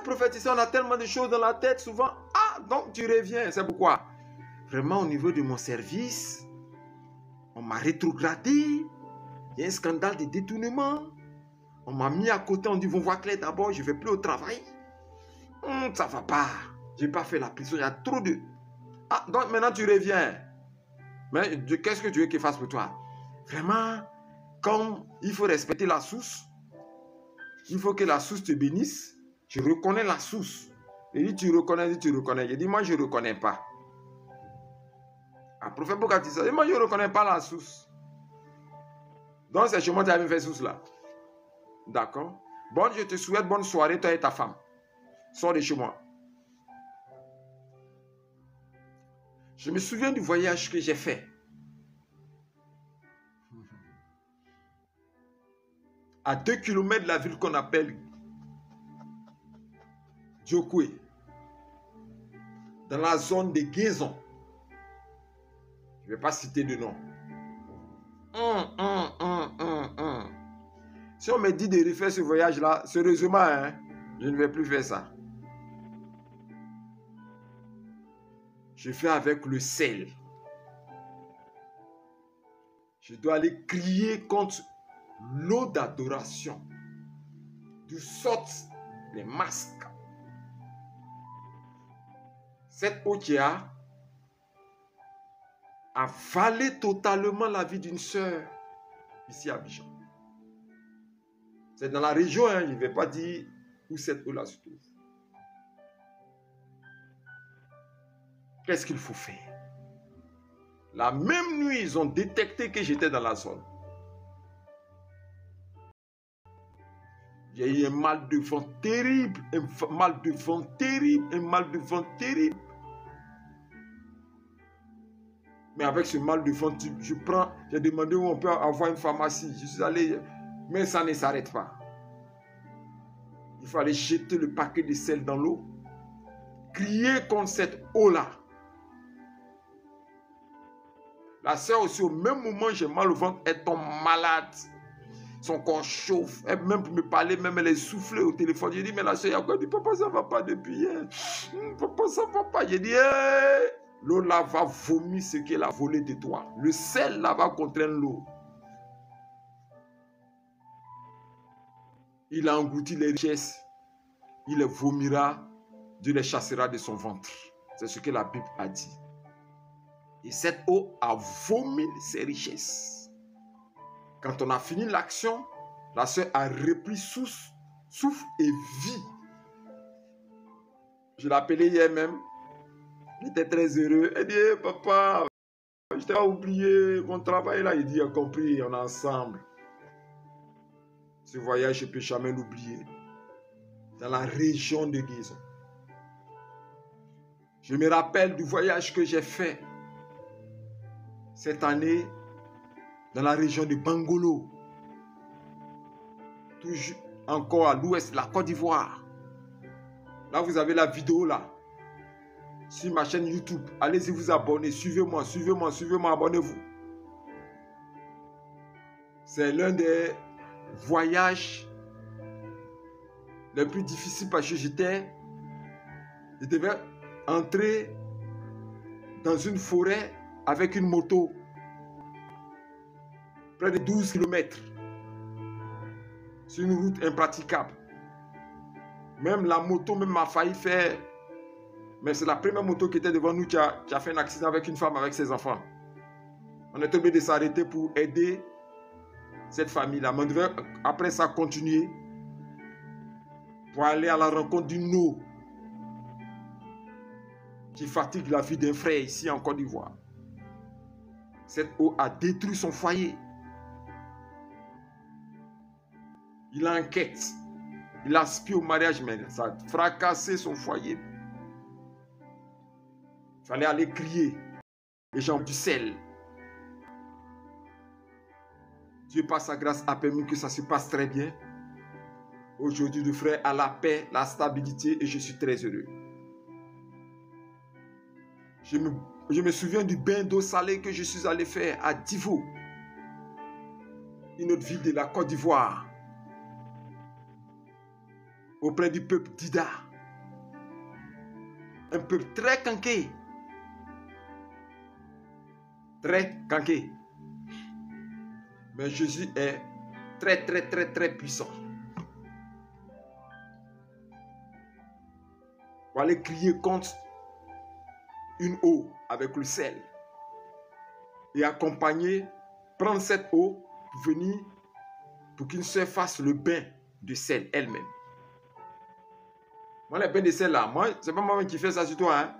Prophète, ici on a tellement de choses dans la tête souvent. Ah, donc tu reviens, c'est pourquoi? Vraiment au niveau de mon service, on m'a rétrogradé. Il y a un scandale de détournement. On m'a mis à côté, on dit, vont voir Claire d'abord, je ne vais plus au travail. Ça ne va pas. Je n'ai pas fait la prison, il y a trop de... Ah, donc maintenant tu reviens. Mais qu'est-ce que tu veux qu'il fasse pour toi? Vraiment, comme il faut respecter la source, il faut que la source te bénisse. Je reconnais la source. Il dit, tu reconnais, Il dit, moi je ne reconnais pas. Ah, prophète, pourquoi tu dis ça? Moi je ne reconnais pas la source. Donc c'est chez moi que tu as fait source là. D'accord? Bon, je te souhaite bonne soirée, toi et ta femme. Sors de chez moi. Je me souviens du voyage que j'ai fait. À 2 km de la ville qu'on appelle Djokwe. Dans la zone de Guézon. Je ne vais pas citer de nom. Si on me dit de refaire ce voyage-là, sérieusement, hein, je ne vais plus faire ça. Je fais avec le sel. Je dois aller crier contre l'eau d'adoration. D'où sortent les masques. Cette eau qui a avalé totalement la vie d'une sœur ici à Abidjan. C'est dans la région, hein, je ne vais pas dire où cette eau-là se trouve. Qu'est-ce qu'il faut faire? La même nuit, ils ont détecté que j'étais dans la zone. J'ai eu un mal de vent terrible, un mal de vent terrible. Mais avec ce mal de vent, j'ai demandé où on peut avoir une pharmacie. Je suis allé, mais ça ne s'arrête pas. Il faut aller jeter le paquet de sel dans l'eau, crier contre cette eau-là. La sœur aussi, au même moment, j'ai mal au ventre, elle tombe malade. Son corps chauffe. Elle, même pour me parler, même elle est soufflée au téléphone. J'ai dit, mais la sœur, il y a quoi? Elle dit, papa, ça ne va pas depuis hier. Papa, ça ne va pas. J'ai dit, hey! L'eau là va vomir ce qu'elle a volé de toi. Le sel là va contraindre l'eau. Il a englouti les richesses. Il les vomira. Dieu les chassera de son ventre. C'est ce que la Bible a dit. Et cette eau a vomi ses richesses. Quand on a fini l'action, la sœur a repris souffle et vie. Je l'ai appelé hier même. Il était très heureux. Elle dit, hey, papa, je t'ai pas oublié mon travail là. Il dit, a compris, on est ensemble. Ce voyage, je ne peux jamais l'oublier. Dans la région de guérison. Je me rappelle du voyage que j'ai fait cette année dans la région de Bangolo. Toujours encore à l'ouest, la Côte d'Ivoire. Là, vous avez la vidéo là. Sur ma chaîne YouTube. Allez-y vous abonner. Suivez-moi, suivez-moi, suivez-moi, abonnez-vous. C'est l'un des voyages les plus difficiles parce que je devais entrer dans une forêt avec une moto. Près de 12 km. C'est une route impraticable. Même la moto même m'a failli faire. Mais c'est la première moto qui était devant nous qui a fait un accident avec une femme avec ses enfants. On est obligé de s'arrêter pour aider cette famille-là. Mais on devait après ça continuer pour aller à la rencontre d'une eau qui fatigue la vie d'un frère ici en Côte d'Ivoire. Cette eau a détruit son foyer. Il enquête. Il aspire au mariage, mais ça a fracassé son foyer. Il fallait aller crier. Les gens du sel. Dieu, par sa grâce, a permis que ça se passe très bien. Aujourd'hui, le frère a la paix, la stabilité et je suis très heureux. Je me souviens du bain d'eau salée que je suis allé faire à Divo. Une autre ville de la Côte d'Ivoire. Auprès du peuple d'Ida. Un peuple très canqué. Très canqué. Mais Jésus est très, très, très, très puissant. Pour aller crier contre une eau avec le sel. Et accompagner, prendre cette eau pour venir, pour qu'une sœur fasse le bain de sel elle-même. Moi, les bains de sel là, moi, c'est pas moi qui fais ça sur toi, hein.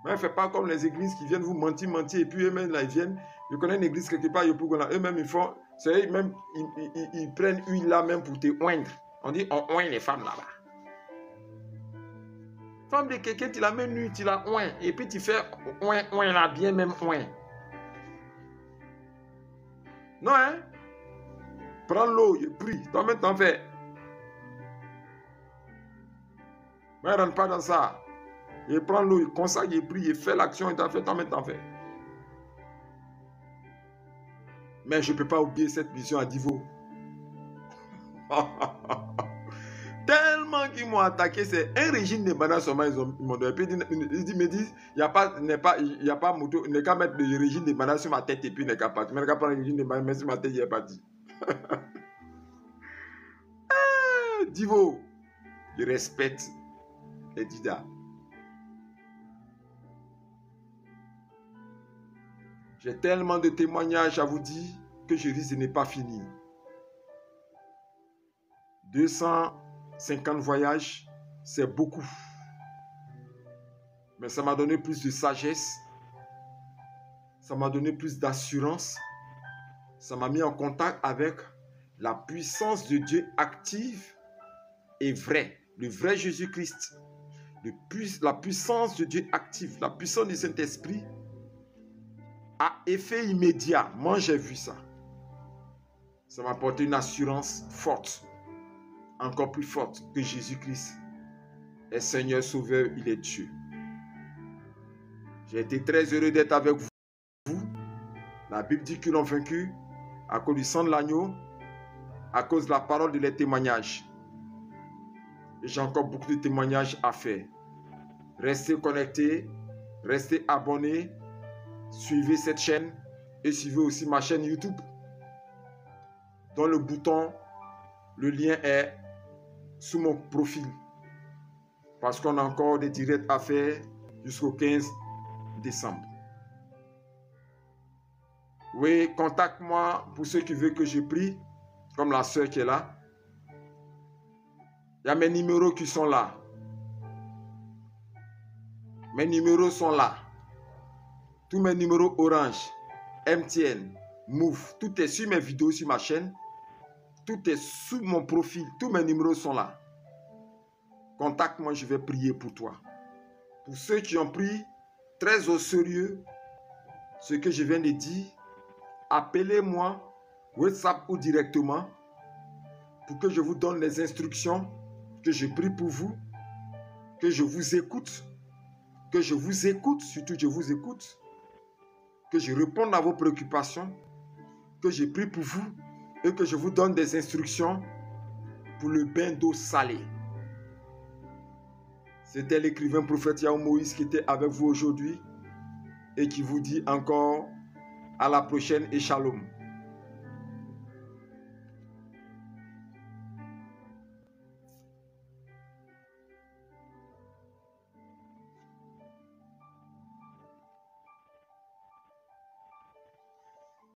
Moi, je ne fais pas comme les églises qui viennent vous mentir, et puis eux-mêmes, là, ils viennent. Je connais une église quelque part, eux-mêmes, ils font, c'est eux-mêmes, ils prennent huile là même pour te oindre. On dit, on oint les femmes là-bas. Femme de quelqu'un, tu la mets nue, tu la oint, et puis tu fais oint là, bien même oint. Non, hein? Prends l'eau, je prie, toi-même t'en fais. Mais ne rentre pas dans ça. Il prend l'eau, il consacre, il prie, il fait l'action, il t'en fait, toi-même t'en fais. Mais je ne peux pas oublier cette mission à Divo. Tellement qu'ils m'ont attaqué, c'est un régime de banane seulement, ils m'ont donné. Puis ils me disent, il n'y a pas moto, il n'y a qu'à mettre le régime de banane sur ma tête et puis il n'y a qu'à partir. Mais il n'y a qu'à prendre le régime de banane, mais sur ma tête, il est parti. Divo, je respecte les Dida. J'ai tellement de témoignages à vous dire que je risque de ne pas finir. 250 voyages, c'est beaucoup. Mais ça m'a donné plus de sagesse. Ça m'a donné plus d'assurance. Ça m'a mis en contact avec la puissance de Dieu active et vraie. Le vrai Jésus-Christ. La puissance de Dieu active. La puissance du Saint-Esprit a effet immédiat. Moi, j'ai vu ça. Ça m'a apporté une assurance forte. Encore plus forte que Jésus-Christ est Seigneur, Sauveur, il est Dieu. J'ai été très heureux d'être avec vous. La Bible dit qu'ils l'ont vaincu à cause du sang de l'agneau, à cause de la parole de les témoignages. Et j'ai encore beaucoup de témoignages à faire. Restez connectés, restez abonnés, suivez cette chaîne et suivez aussi ma chaîne YouTube. Dans le bouton, le lien est sous mon profil. Parce qu'on a encore des directs à faire jusqu'au 15 décembre. Oui, contacte-moi pour ceux qui veulent que je prie, comme la soeur qui est là. Il y a mes numéros qui sont là. Mes numéros sont là. Tous mes numéros Orange, MTN, Move, tout est sur mes vidéos sur ma chaîne. Tout est sous mon profil. Tous mes numéros sont là. Contacte-moi, je vais prier pour toi. Pour ceux qui ont pris très au sérieux ce que je viens de dire, appelez-moi, WhatsApp ou directement, pour que je vous donne les instructions, que je prie pour vous, que je vous écoute, surtout je vous écoute, que je réponde à vos préoccupations, que je prie pour vous et que je vous donne des instructions pour le bain d'eau salée. C'était l'écrivain prophète Yahweh Moïse qui était avec vous aujourd'hui et qui vous dit encore à la prochaine et shalom.